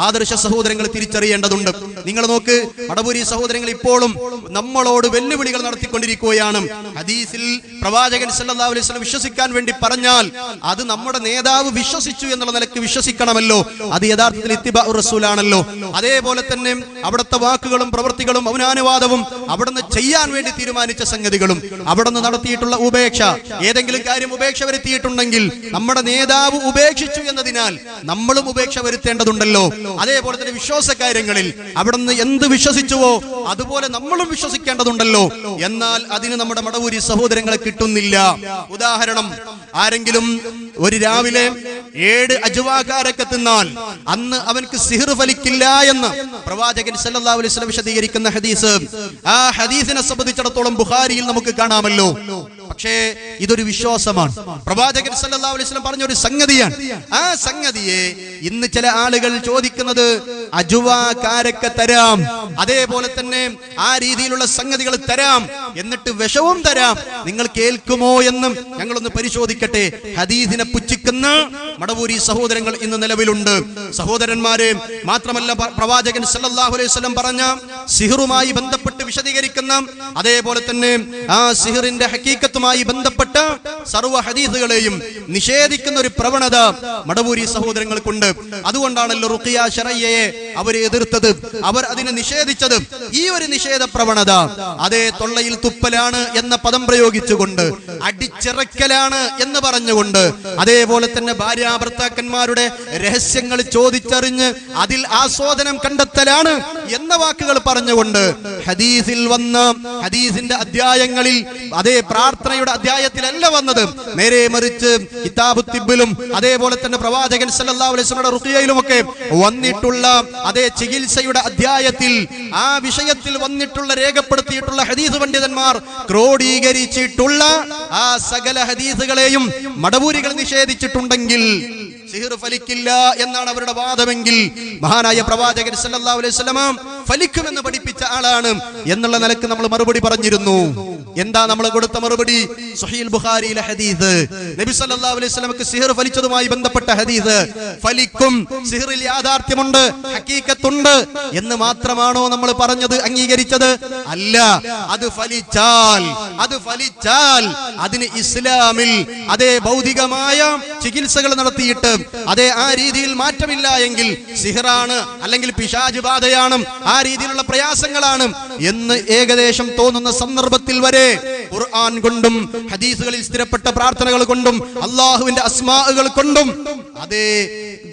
ആദർശ സഹോദരങ്ങൾ തിരിച്ചറിയേണ്ടതുണ്ട്. നിങ്ങൾ നോക്ക്, മടവൂരി സഹോദരങ്ങൾ ഇപ്പോഴും നമ്മളോട് വെല്ലുവിളികൾ നടത്തിക്കൊണ്ടിരിക്കുകയാണ്. ഹദീസിൽ പ്രവാചകൻ സല്ലല്ലാഹു അലൈഹി വസല്ലം വിശ്വസിക്കാൻ വേണ്ടി പറഞ്ഞാൽ അത് നമ്മുടെ നേതാവ് വിശ്വസിച്ചു എന്നുള്ള നിലയ്ക്ക് വിശ്വസിക്കണമല്ലോ. അത് യഥാർത്ഥത്തിൽ ഇത്തിബാഉർ റസൂലാണല്ലോ. അതേപോലെ തന്നെ അവിടുത്തെ വാക്കുകളും പ്രവൃത്തികളും മൗനാനുവാദവും അവിടുന്ന് ചെയ്യാൻ വേണ്ടി തീരുമാനിച്ച സംഗതികളും അവിടുന്ന് നടത്തിയിട്ടുള്ള ഉപേക്ഷ, ഏതെങ്കിലും കാര്യം ഉപേക്ഷ വരുത്തിയിട്ടുണ്ടെങ്കിൽ നമ്മുടെ നേതാവ് ഉപേക്ഷിച്ചു എന്നതിനാൽ നമ്മളും ഉപേക്ഷ വരുത്തേണ്ടതുണ്ടല്ലോ. അതേപോലെ തന്നെ വിശ്വാസ കാര്യങ്ങളിൽ അവിടുന്ന് എന്ത് വിശ്വസിച്ചുവോ അതുപോലെ നമ്മളും വിശ്വസിക്കേണ്ടതുണ്ടല്ലോ. എന്നാൽ അതിന് നമ്മുടെ മടവൂരി സഹോദരങ്ങളെ കിട്ടുന്നില്ല. ഉദാഹരണം, ആരെങ്കിലും ഒരു രാവിലെ 7 അജ്വാകാരൊക്കെ തിന്നാൽ അന്ന് അവൻക്ക് സിഹർ ഫലിക്കില്ല എന്ന് പ്രവാചകൻ സല്ലല്ലാഹു അലൈഹി വസല്ലം വിശദീകരിക്കുന്ന ഹദീസ്, ആ ഹദീസിനെ സംബന്ധിച്ചിടത്തോളം ബുഖാരിയിൽ നമുക്ക് കാണാമല്ലോ. പക്ഷേ ഇതൊരു വിശ്വാസമാണ്. പ്രവാചകൻ സല്ലല്ലാഹു അലൈഹി വസല്ലം പറഞ്ഞ ഒരു സംഗതിയാണ്. ആ സംഗതിയെ ഇന്ന് ചില ആളുകൾ ചോദിക്കുന്നത് അജുവാകാരൊക്കെ തരാം, അതേപോലെ തന്നെ ആ രീതിയിലുള്ള സംഗതികൾ തരാം, എന്നിട്ട് വിഷവും തരാം, നിങ്ങൾ കേൾക്കുമോ എന്നും ഞങ്ങളൊന്ന് പരിശോധിക്കട്ടെ. ഹദീസിനെ പുച്ഛിക്കുന്ന മടവൂരി സഹോദരങ്ങൾ ഇന്ന് നിലവിലുണ്ട്. സഹോദരന്മാരെ, മാത്രമല്ല പ്രവാചകൻ സല്ലല്ലാഹു അലൈഹി വസല്ലം പറഞ്ഞ സിഹറുമായി ബന്ധപ്പെട്ട് വിശദീകരിക്കുന്ന, അതേപോലെ തന്നെ ആ സിഹറിന്റെ ഹഖീഖത്തുമായി ബന്ധപ്പെട്ട സർവ്വ ഹദീസുകളെയും നിഷേധിക്കുന്ന ഒരു പ്രവണത മടവൂരി സഹോദരങ്ങൾക്കുണ്ട്. അതുകൊണ്ടാണല്ലോ റുഖിയ ശറയ്യയെ അവർ എതിർത്തത്, അവർ അതിനെ നിഷേധിച്ചത്. ഈ ഒരു നിഷേധ പ്രവണത അതേ തൊള്ളയിൽ തുപ്പലാണ് എന്ന പദം പ്രയോഗിച്ചുകൊണ്ട്, അടിച്ചിറക്കലാണ് എന്ന് പറഞ്ഞുകൊണ്ട്, അതേപോലെ തന്നെ ഭാര്യാഭർത്താക്കന്മാരുടെ രഹസ്യങ്ങൾ ചോദിച്ചറിഞ്ഞ് അതിൽ ആസ്വാദനം കണ്ടെത്തലാണ് എന്ന വാക്കുകൾ പറഞ്ഞുകൊണ്ട് ഹദീസിൽ വന്ന ഹദീസിന്റെ അധ്യായങ്ങളിൽ, അതേ പ്രാർത്ഥനയുടെ അധ്യായത്തിലല്ല വന്നത്, നേരെ മറിച്ച് കിതാബുൽ തിബ്ബിലും അതേപോലെ തന്നെ പ്രവാചകൻ സല്ലല്ലാഹു അലൈഹി വസല്ലം റുഖിയയിലുമൊക്കെ വന്നിട്ടുള്ള അതേ ചികിത്സയുടെ അധ്യായത്തിൽ ആ വിഷയത്തിൽ വന്നിട്ടുള്ള രേഖപ്പെടുത്തിയിട്ടുള്ള ഹദീസ് പണ്ഡിതന്മാർ ക്രോഡീകരിച്ചിട്ടുള്ള ആ സകല ഹദീസുകളെയും മടവൂരികൾ നിഷേധിച്ചിട്ടുണ്ടെങ്കിൽ സിഹർ ഫലിക്കില്ല എന്നാണ് അവരുടെ വാദമെങ്കിൽ, മഹാനായ പ്രവാചകൻ സല്ലല്ലാഹു അലൈഹി വസല്ലം ഫലിക്കുമെന്ന് പഠിപ്പിച്ച ആളാണ് എന്നുള്ള നിലക്ക് നമ്മൾ മറുപടി പറഞ്ഞിരുന്നു. എന്താ നമ്മൾ കൊടുത്ത മറുപടി? സ്വഹീഹുൽ ബുഖാരിയിലെ ഹദീസ്, നബി സല്ലല്ലാഹു അലൈഹി വസല്ലമക്ക് സിഹർ ഫലിച്ചതുമായി ബന്ധപ്പെട്ട ഹദീസ്. ഫലിക്കും, സിഹറിൽ യാഥാർത്ഥ്യമുണ്ട്, ഹഖീഖത്തുണ്ട് എന്ന് മാത്രമാണോ നമ്മൾ പറഞ്ഞത്, അംഗീകരിച്ചത്? അല്ല. അത് ഫലിച്ചാൽ അതിന് ഇസ്ലാമിൽ അതേ ഭൗതികമായ ചികിത്സകൾ നടത്തിയിട്ട് അതേ ആ രീതിയിൽ മാറ്റമില്ല എങ്കിൽ സിഹറാണ്, അല്ലെങ്കിൽ പിശാച് ബാധയാണ്, ആ രീതിയിലുള്ള പ്രയാസങ്ങളാണ് എന്ന് ഏകദേശം തോന്നുന്ന സന്ദർഭത്തിൽ വരെ ഖുർആൻ കൊണ്ടും ഹദീസുകളിൽ സ്ഥിരപ്പെട്ട പ്രാർത്ഥനകൾ കൊണ്ടും അല്ലാഹുവിന്റെ അസ്മാഉകൾ കൊണ്ടും അതേ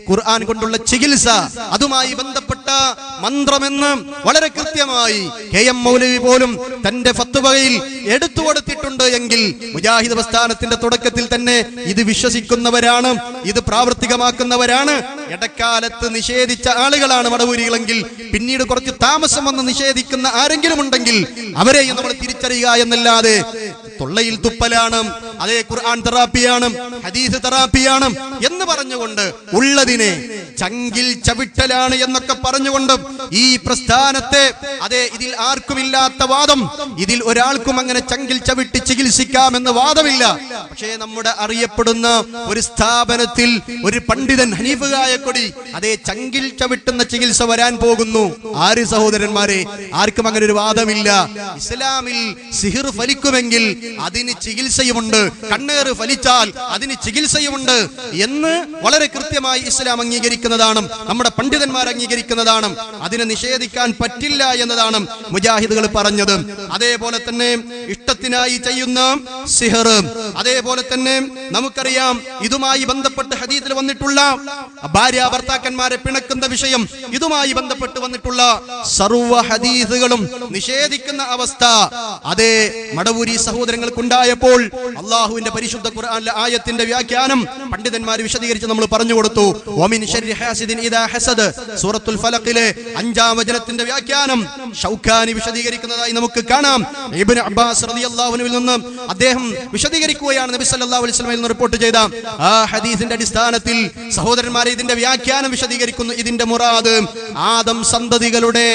ഖുർആൻ കൊണ്ടുള്ള ചികിത്സ, അതുമായി ബന്ധപ്പെട്ട മന്ത്രമെന്ന് വളരെ കൃത്യമായി KM മൗലവി പോലും തന്റെ ഫത്വയിൽ എടുത്തു കൊടുത്തിട്ടുണ്ട് എങ്കിൽ മുജാഹിദ് പ്രസ്ഥാനത്തിന്റെ തുടക്കത്തിൽ തന്നെ ഇത് വിശ്വസിക്കുന്നവരാണ്, ഇത് പ്രാവർത്തികമാക്കുന്നവരാണ്. ഇടക്കാലത്ത് നിഷേധിച്ച ആളുകളാണ് മടവൂരികളെങ്കിൽ പിന്നീട് കുറച്ച് താമസം വന്ന് നിഷേധിക്കുന്ന ആരെങ്കിലും ഉണ്ടെങ്കിൽ അവരെയും നമ്മൾ തിരിച്ചറിയുക എന്നല്ലാതെ തൊള്ളയിൽ തുപ്പലാണ്, അതേ ഖുർആൻ തെറാപ്പിയാണ്, ഹദീസ് തെറാപ്പിയാണ് എന്ന് പറഞ്ഞുകൊണ്ട്, ഉള്ളതിനെ ചങ്കിൽ ചവിട്ടലാണ് എന്നൊക്കെ പറഞ്ഞുകൊണ്ട് ഈ പ്രസ്ഥാനത്തെ അതേ ഇതിൽ ആർക്കുമില്ലാത്ത വാദം, ഇതിൽ ഒരാൾക്കും അങ്ങനെ ചങ്കിൽ ചവിട്ടി ചികിത്സിക്കാമെന്ന് വാദമില്ല. പക്ഷേ നമ്മുടെ അറിയപ്പെടുന്ന ഒരു സ്ഥാപനത്തിൽ ഒരു പണ്ഡിതൻ ഹനീഫ് കായക്കൊടി അതേ ചങ്കിൽ ചവിട്ടുന്ന ചികിത്സ വരാൻ പോകുന്നു. ആര് സഹോദരന്മാരെ? ആർക്കും അങ്ങനെ ഒരു വാദമില്ല. ഇസ്ലാമിൽ സിഹിർ ഫലിക്കുമെങ്കിൽ അതിന് ചികിത്സയുമുണ്ട്, കണ്ണേറ് ഫലിച്ചാൽ അതിന് ചികിത്സയുമുണ്ട് എന്ന് വളരെ കൃത്യമായി ഇസ്ലാം അംഗീകരിക്കുന്നതാണ്, നമ്മുടെ പണ്ഡിതന്മാർ അംഗീകരിക്കുന്നതാണ്. അതിനെ നിഷേധിക്കാൻ പറ്റില്ല എന്നതാണ് മുജാഹിദുകൾ പറഞ്ഞത്. അതേപോലെ തന്നെ ഇഷ്ടത്തിനായി ചെയ്യുന്ന സിഹർ, അതേപോലെ തന്നെ നമുക്കറിയാം ഇതുമായി ബന്ധപ്പെട്ട് ഹദീസിൽ വന്നിട്ടുള്ള ഭാര്യ ഭർത്താക്കന്മാരെ പിണക്കുന്ന വിഷയം, ഇതുമായി ബന്ധപ്പെട്ട് വന്നിട്ടുള്ള സർവ്വ ഹദീസുകളും നിഷേധിക്കുന്ന അവസ്ഥ അതേ മടവൂരി സഹോദരങ്ങൾക്കുണ്ടായപ്പോൾ അള്ളാഹുവിന്റെ പരിശുദ്ധ ഖുർആനിലെ ആയത്തിന്റെ വ്യാഖ്യാനം പണ്ഡിതന്മാർ വിശദീകരിച്ച് നമ്മൾ പറഞ്ഞു കൊടുത്തു. വമിൻ ശർരി ഹാസിദിൻ ഇദാ ഹസദ്, സൂറത്തുൽ ഫലഖിലെ 5-ാം വചനത്തിന്റെ വ്യാഖ്യാനം ഷൗക്കാനി വിശദീകരിക്കുന്നതായി നമുക്ക് കാണാം. ഇബ്നു അബ്ബാസ് റളിയല്ലാഹു അൻഹുവിൽ നിന്ന് അദ്ദേഹം വിശദീകരിക്കുകയാണ്, നബി സല്ലല്ലാഹു അലൈഹി വസല്ലമയിൽ നിന്ന് റിപ്പോർട്ട് ചെയ്ത ആ ഹദീസിന്റെ അടിസ്ഥാനത്തിൽ സഹോദരന്മാരെ ഇതിന്റെ വ്യാഖ്യാനം വിശദീകരിക്കുന്നു. ഇതിന്റെ മുറാദ് ആദം സന്തതികളുടെ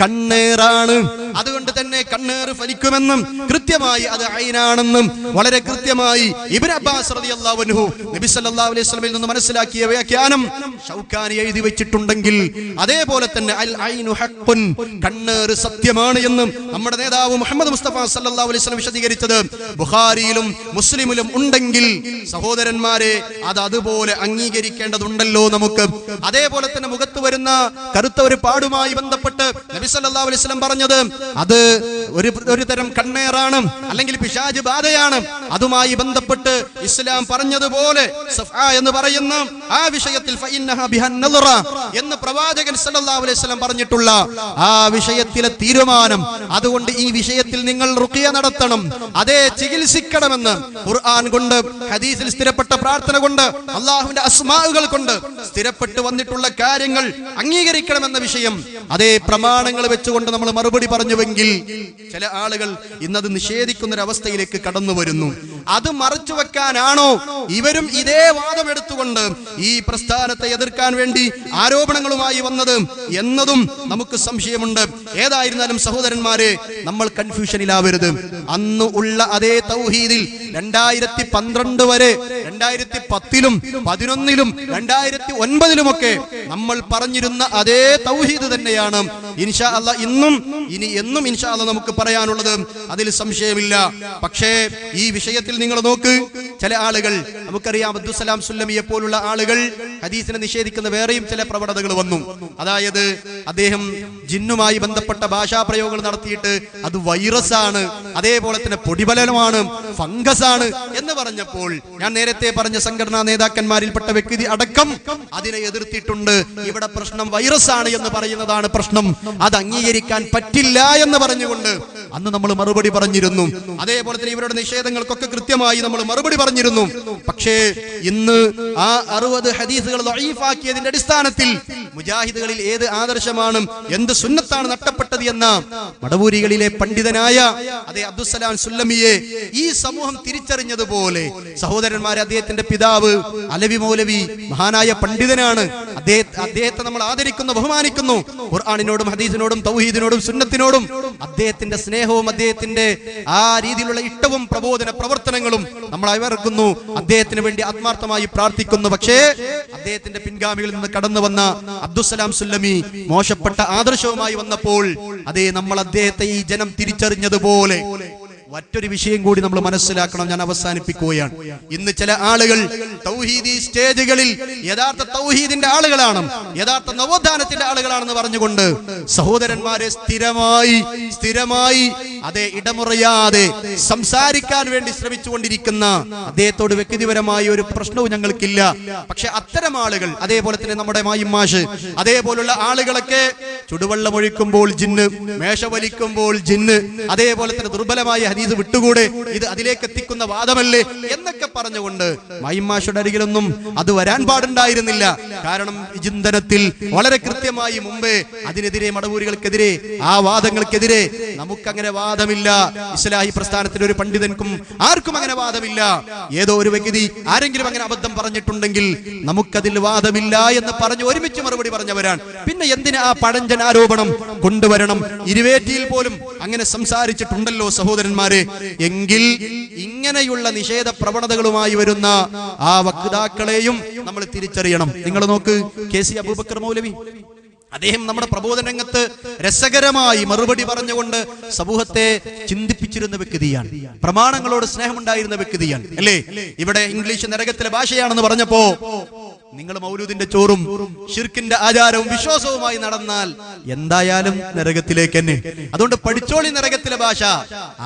കണ്ണേറാണ്. അതുകൊണ്ട് അതുകൊണ്ട് തന്നെ കണ്ണേറ് ഫലിക്കുമെന്നും കൃത്യമായി അത് ഐനാണെന്നും വളരെ കൃത്യമായി ഇബ്നു അബ്ബാസ് റളിയല്ലാഹു അൻഹു നബി സല്ലല്ലാഹു അലൈഹി വസല്ലമയിൽ നിന്ന് മനസ്സിലാക്കിയ വ്യാഖ്യാനം ഷൗക്കാനി എഴുതി വെച്ചിട്ടുണ്ടെങ്കിൽ അതേപോലെ തന്നെ അൽ ഐനു ഹഖ്ഖുൻ, കണ്ണേറ് സത്യമാണ് എന്നും നമ്മുടെ നേതാവ് മുഹമ്മദ് മുസ്തഫ സല്ലല്ലാഹു അലൈഹി വസല്ലം വിശദീകരിച്ചത് ബുഖാരിയിലും മുസ്ലിമിലും ഉണ്ടെങ്കിൽ സഹോദരന്മാരെ അത് അതുപോലെ അംഗീകരിക്കേണ്ടതുണ്ടല്ലോ നമുക്ക്. അതേപോലെ തന്നെ മുഖത്ത് വരുന്ന കറുത്ത ഒരു പാടുമായി ബന്ധപ്പെട്ട് നബി സല്ലല്ലാഹു അലൈഹി വസല്ലം പറഞ്ഞത് അത് ഒരു തരം കണ്ണേറാണ്, അല്ലെങ്കിൽ പിശാച് ബാധയാണ്. അതുമായി ബന്ധപ്പെട്ട് ഇസ്ലാം പറഞ്ഞതുപോലെ സഫ്ആ എന്ന് പറയുന്ന ആ വിഷയത്തിൽ ഫഇന്നഹാ ബിഹൻ നളറ എന്ന് പ്രവാചകൻ സല്ലല്ലാഹു അലൈഹി വസല്ലം പറഞ്ഞിട്ടുള്ള ആ വിഷയത്തിലെ തീരുമാനം, അതുകൊണ്ട് ഈ വിഷയത്തിൽ നിങ്ങൾ റുഖിയ നടത്തണം, അതേ ചികിത്സിക്കണമെന്ന് ഖുർആൻ കൊണ്ട് ഹദീസിൽ സ്ഥിരപ്പെട്ട പ്രാർത്ഥന കൊണ്ട് അല്ലാഹുവിന്റെ അസ്മാഉകൾ കൊണ്ട് സ്ഥിരപ്പെട്ടു വന്നിട്ടുള്ള കാര്യങ്ങൾ അംഗീകരിക്കണമെന്ന വിഷയം അതേ പ്രമാണങ്ങൾ വെച്ചുകൊണ്ട് നമ്മൾ മറുപടി പറഞ്ഞുവെങ്കിൽ ചില ആളുകൾ ഇന്നത് നിഷേധിക്കുന്ന ഒരു അവസ്ഥയിലേക്ക് കടന്നു വരുന്നു. അത് മറച്ചു വെക്കാനാണോ ഇവരും ഇതേ വാദം എടുത്തുകൊണ്ട് ഈ പ്രസ്ഥാനത്തെ എതിർക്കാൻ വേണ്ടി ആരോപണങ്ങളുമായി വന്നത് എന്നതും നമുക്ക് സംശയമുണ്ട്. ഏതായിരുന്നാലും സഹോദരന്മാരെ, നമ്മൾ കൺഫ്യൂഷനിലാവരുത്. അന്ന് ഉള്ള അതേ തൗഹീദിൽ 2012 വരെ 2010-ലും 2011-ലും 2009-ലുമൊക്കെ നമ്മൾ പറഞ്ഞിരുന്ന അതേ തൗഹീദ് തന്നെയാണ് ഇൻഷാ അല്ലാഹ് എന്നും ഇൻഷാ അല്ലാഹ് നമുക്ക് പറയാനുള്ളത്. അതിൽ സംശയമില്ല. പക്ഷേ ഈ വിഷയത്തിൽ നിങ്ങൾ നോക്ക്, ചില ആളുകൾ, നമുക്കറിയാം അബ്ദുസ്സലാം സുല്ലമിയെ പോലുള്ള ആളുകൾ ഹദീസിനെ നിഷേധിക്കുന്ന വേറെയും ചില പ്രവണതകൾ വന്നു. അതായത് അദ്ദേഹം ജിന്നുമായി ബന്ധപ്പെട്ട ഭാഷാ പ്രയോഗങ്ങൾ നടത്തിയിട്ട് അത് വൈറസ് ആണ്, അതേപോലെ തന്നെ പൊടിബലമാണ്, ഫംഗസ് ആണ് എന്ന് പറഞ്ഞപ്പോൾ ഞാൻ നേരത്തെ പറഞ്ഞ സംഘടനാ നേതാക്കന്മാരിൽപ്പെട്ട വ്യക്തി അടക്കം അതിനെ എതിർത്തിട്ടുണ്ട്. ഇവിടെ പ്രശ്നം വൈറസ് ആണ് എന്ന് പറയുന്നതാണ് പ്രശ്നം, അത് അംഗീകരിക്കാൻ പറ്റില്ല എന്ന് പറഞ്ഞുകൊണ്ട് അന്ന് നമ്മൾ മറുപടി പറഞ്ഞിരുന്നു. അതേപോലെ തന്നെ ഇവരുടെ നിഷേധങ്ങൾക്കൊക്കെ കൃത്യമായി നമ്മൾ മറുപടി പറഞ്ഞിരുന്നു. പക്ഷേ ഇന്ന് ആ 60 ഹദീസുകൾ ദഈഫാക്കിയതിന്റെ അടിസ്ഥാനത്തിൽ മുജാഹിദുകളിൽ ഏത് ആദർശമാണ്, എന്ത് സുന്നത്താണ് നഷ്ടപ്പെട്ടത് എന്ന മടവൂരികളിലെ പണ്ഡിതനായ അതേ അബ്ദുസ്സലാം സുല്ലമിയെ ഈ സമൂഹം തിരിച്ചറിഞ്ഞതുപോലെ സഹോദരന്മാരെ, അദ്ദേഹത്തിന്റെ പിതാവ് അലവി മൗലവി മഹാനായ പണ്ഡിതനാണ്. അദ്ദേഹത്തെ നമ്മൾ ആദരിക്കുന്നു, ബഹുമാനിക്കുന്നു. ഖുർആനിനോടും ഹദീസിനോടും തൗഹീദിനോടും സുന്നത്തിനോടും അദ്ദേഹത്തിന്റെ സ്നേഹവും അദ്ദേഹത്തിന്റെ ആ രീതിയിലുള്ള ഇഷ്ടവും പ്രബോധന പ്രവർത്തനങ്ങളും നമ്മൾ അയവിറക്കുന്നു. അദ്ദേഹത്തിന് വേണ്ടി ആത്മാർത്ഥമായി പ്രാർത്ഥിക്കുന്നു. പക്ഷേ അദ്ദേഹത്തിന്റെ പിൻഗാമികളിൽ നിന്ന് കടന്നു വന്ന അബ്ദുസ്സലാം സുല്ലമി മോശപ്പെട്ട ആദർശവുമായി വന്നപ്പോൾ അതേ നമ്മൾ അദ്ദേഹത്തെ ഈ ജനം തിരിച്ചറിഞ്ഞതുപോലെ മറ്റൊരു വിഷയം കൂടി നമ്മൾ മനസ്സിലാക്കണം. ഞാൻ അവസാനിപ്പിക്കുകയാണ്. ഇന്ന് ചില ആളുകൾ തൗഹീദി സ്റ്റേജുകളിൽ യഥാർത്ഥ തൗഹീദിന്റെ ആളുകളാണ്, യഥാർത്ഥ നവോത്ഥാനത്തിന്റെ ആളുകളാണെന്ന് പറഞ്ഞുകൊണ്ട് സഹോദരന്മാരെ സ്ഥിരമായി അതേ ഇടമുറയാതെ സംസാരിക്കാൻ വേണ്ടി ശ്രമിച്ചുകൊണ്ടിരിക്കുന്ന അദ്ദേഹത്തോട് വ്യക്തിപരമായ ഒരു പ്രശ്നവും ഞങ്ങൾക്കില്ല. പക്ഷെ അത്തരം ആളുകൾ, അതേപോലെ തന്നെ നമ്മുടെ മായിമാഷ്, അതേപോലുള്ള ആളുകളൊക്കെ ചുടുവെള്ളം ഒഴിക്കുമ്പോൾ ജിന്ന്, മേശ വലിക്കുമ്പോൾ ജിന്ന്, അതേപോലെ തന്നെ ദുർബലമായ ഹദീസ് വിട്ടുകൂടെ, ഇത് അതിലേക്ക് എത്തിക്കുന്ന വാദമല്ലേ എന്നൊക്കെ പറഞ്ഞുകൊണ്ട് മായിമാഷയുടെ അരികിലൊന്നും അത് വരാൻ പാടുണ്ടായിരുന്നില്ല. കാരണം ചിന്തനത്തിൽ വളരെ കൃത്യമായി മുമ്പേ അതിനെതിരെ, മടവൂരികൾക്കെതിരെ, ആ വാദങ്ങൾക്കെതിരെ നമുക്കങ്ങനെ വാദമില്ല. ഇസ്ലാഹി പ്രസ്ഥാനത്തിന്റെ ഒരു പണ്ഡിതൻക്കും ആർക്കും അങ്ങനെ വാദമില്ല. ഏതോ ഒരു വ്യക്തി ആരെങ്കിലും അങ്ങനെ അബദ്ധം പറഞ്ഞിട്ടുണ്ടെങ്കിൽ നമുക്കതിൽ വാദമില്ല എന്ന് പറഞ്ഞ് ഒരുമിച്ച് മറുപടി പറഞ്ഞവരാണ്. പിന്നെ എന്തിനാ ആ പഴഞ്ചൻ ആരോപണം കൊണ്ടുവരണം? ഇരുവേറ്റിയിൽ പോലും അങ്ങനെ സംസാരിച്ചിട്ടുണ്ടല്ലോ സഹോദരന്മാരെ. എങ്കിൽ ഇങ്ങനെയുള്ള നിഷേധ പ്രവണതകളുമായി വരുന്ന ആ വക്താക്കളെയും നമ്മൾ തിരിച്ചറിയണം. നിങ്ങൾ നോക്ക്, KC അബൂബക്കർ മൗലവി, അദ്ദേഹം നമ്മുടെ പ്രബോധന രംഗത്ത് രസകരമായി മറുപടി പറഞ്ഞുകൊണ്ട് സമൂഹത്തെ ചിന്തിപ്പിച്ചിരുന്ന വ്യക്തിയാണ്, പ്രമാണങ്ങളോട് സ്നേഹമുണ്ടായിരുന്ന വ്യക്തിയാണ്, അല്ലേ? ഇവിടെ ഇംഗ്ലീഷ് നരകത്തിലെ ഭാഷയാണെന്ന് പറഞ്ഞപ്പോ നിങ്ങൾ മൗലൂദിന്റെ ചോറും ഷിർക്കിന്റെ ആചാരവും വിശ്വാസവുമായി നടന്നാൽ എന്തായാലും നരകത്തിലേക്ക് തന്നെ. അതുകൊണ്ട് പഠിച്ചോളി നരകത്തിലെ ഭാഷ,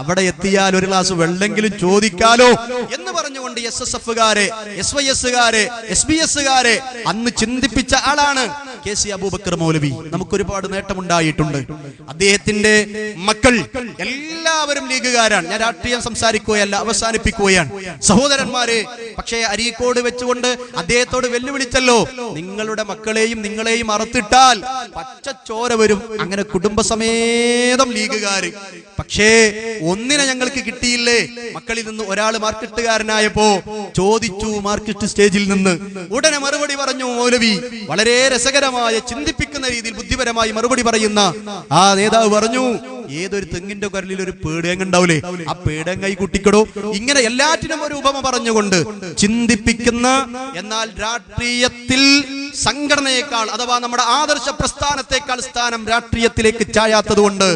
അവിടെ എത്തിയാൽ ഒരു ഗ്ലാസ് വെള്ളെങ്കിലും ചോദിക്കാലോ എന്ന് പറഞ്ഞുകൊണ്ട് SSF-കാരെ, SYS-കാരെ, SBS-കാരെ അന്ന് ചിന്തിപ്പിച്ച ആളാണ് KC അബൂബക്കർ മൗലവി. നമുക്കൊരുപാട് നേട്ടമുണ്ടായിട്ടുണ്ട്. അദ്ദേഹത്തിന്റെ മക്കൾ എല്ലാവരും ലീഗുകാരാണ്. ഞാൻ രാഷ്ട്രീയം സംസാരിക്കുകയല്ല, അവസാനിപ്പിക്കുകയാണ് സഹോദരന്മാരെ. പക്ഷേ അരീക്കോട് വെച്ചുകൊണ്ട് അദ്ദേഹത്തോട് വെല്ലുവിളിച്ചല്ലോ, നിങ്ങളുടെ മക്കളെയും നിങ്ങളെയും അറുത്തിട്ടാൽ പച്ചച്ചോര വരും. അങ്ങനെ കുടുംബസമേതം ലീഗുകാര്. പക്ഷേ ഒന്നിനെ ഞങ്ങൾക്ക് കിട്ടിയില്ലേ? മക്കളിൽ നിന്ന് ഒരാൾ മാർക്കറ്റുകാരനായപ്പോ ചോദിച്ചു, മാർക്കറ്റ് സ്റ്റേജിൽ നിന്ന് ഉടനെ മറുപടി പറഞ്ഞു മൗലവി. വളരെ രസകരം രസകരമായ ചിന്തിപ്പിക്കുന്ന രീതിയിൽ ബുദ്ധിപരമായി മറുപടി പറയുന്ന ആ നേതാവ് പറഞ്ഞു, ഏതൊരു തെങ്ങിന്റെ കരലിൽ ഒരു പേടേങ്ങ ഉണ്ടാവൂലേ, ആ പേടങ്ങൈ കുട്ടിക്കടോ. ഇങ്ങനെ എല്ലാറ്റിനും ഒരു ഉപമ പറഞ്ഞുകൊണ്ട് ചിന്തിപ്പിക്കുന്ന, എന്നാൽ രാഷ്ട്രീയത്തിൽ സംഘടനയേക്കാൾ അഥവാ നമ്മുടെ ആദർശ പ്രസ്ഥാനത്തെക്കാൾ സ്ഥാനം രാഷ്ട്രീയത്തിലേക്ക് ചായാത്തത് കൊണ്ട്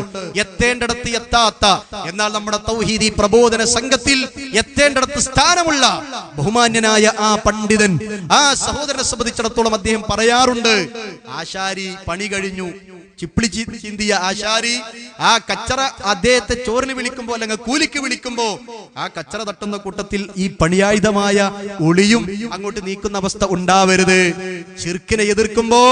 എത്തേണ്ടിടത്ത് എത്താത്ത, എന്നാൽ നമ്മുടെ തൗഹീദി പ്രബോധന സംഘത്തിൽ എത്തേണ്ടിടത്ത് സ്ഥാനമുള്ള ബഹുമാന്യനായ ആ പണ്ഡിതൻ, ആ സഹോദരനെ സംബന്ധിച്ചിടത്തോളം അദ്ദേഹം പറയാറുണ്ട്, ആശാരി പണി കഴിഞ്ഞു ചിപ്പിളി ചിന്തിയ ആശാരി ആ കച്ചറ അദ്ദേഹത്തെ ചോറിന് വിളിക്കുമ്പോ അല്ലെങ്കിൽ കൂലിക്ക് വിളിക്കുമ്പോ ആ കച്ചറ തട്ടുന്ന കൂട്ടത്തിൽ ഈ പണിയായുധമായ ഒളിയും അങ്ങോട്ട് നീക്കുന്ന അവസ്ഥ ഉണ്ടാവരുത്. ശിർക്കിനെ എതിർക്കുമ്പോ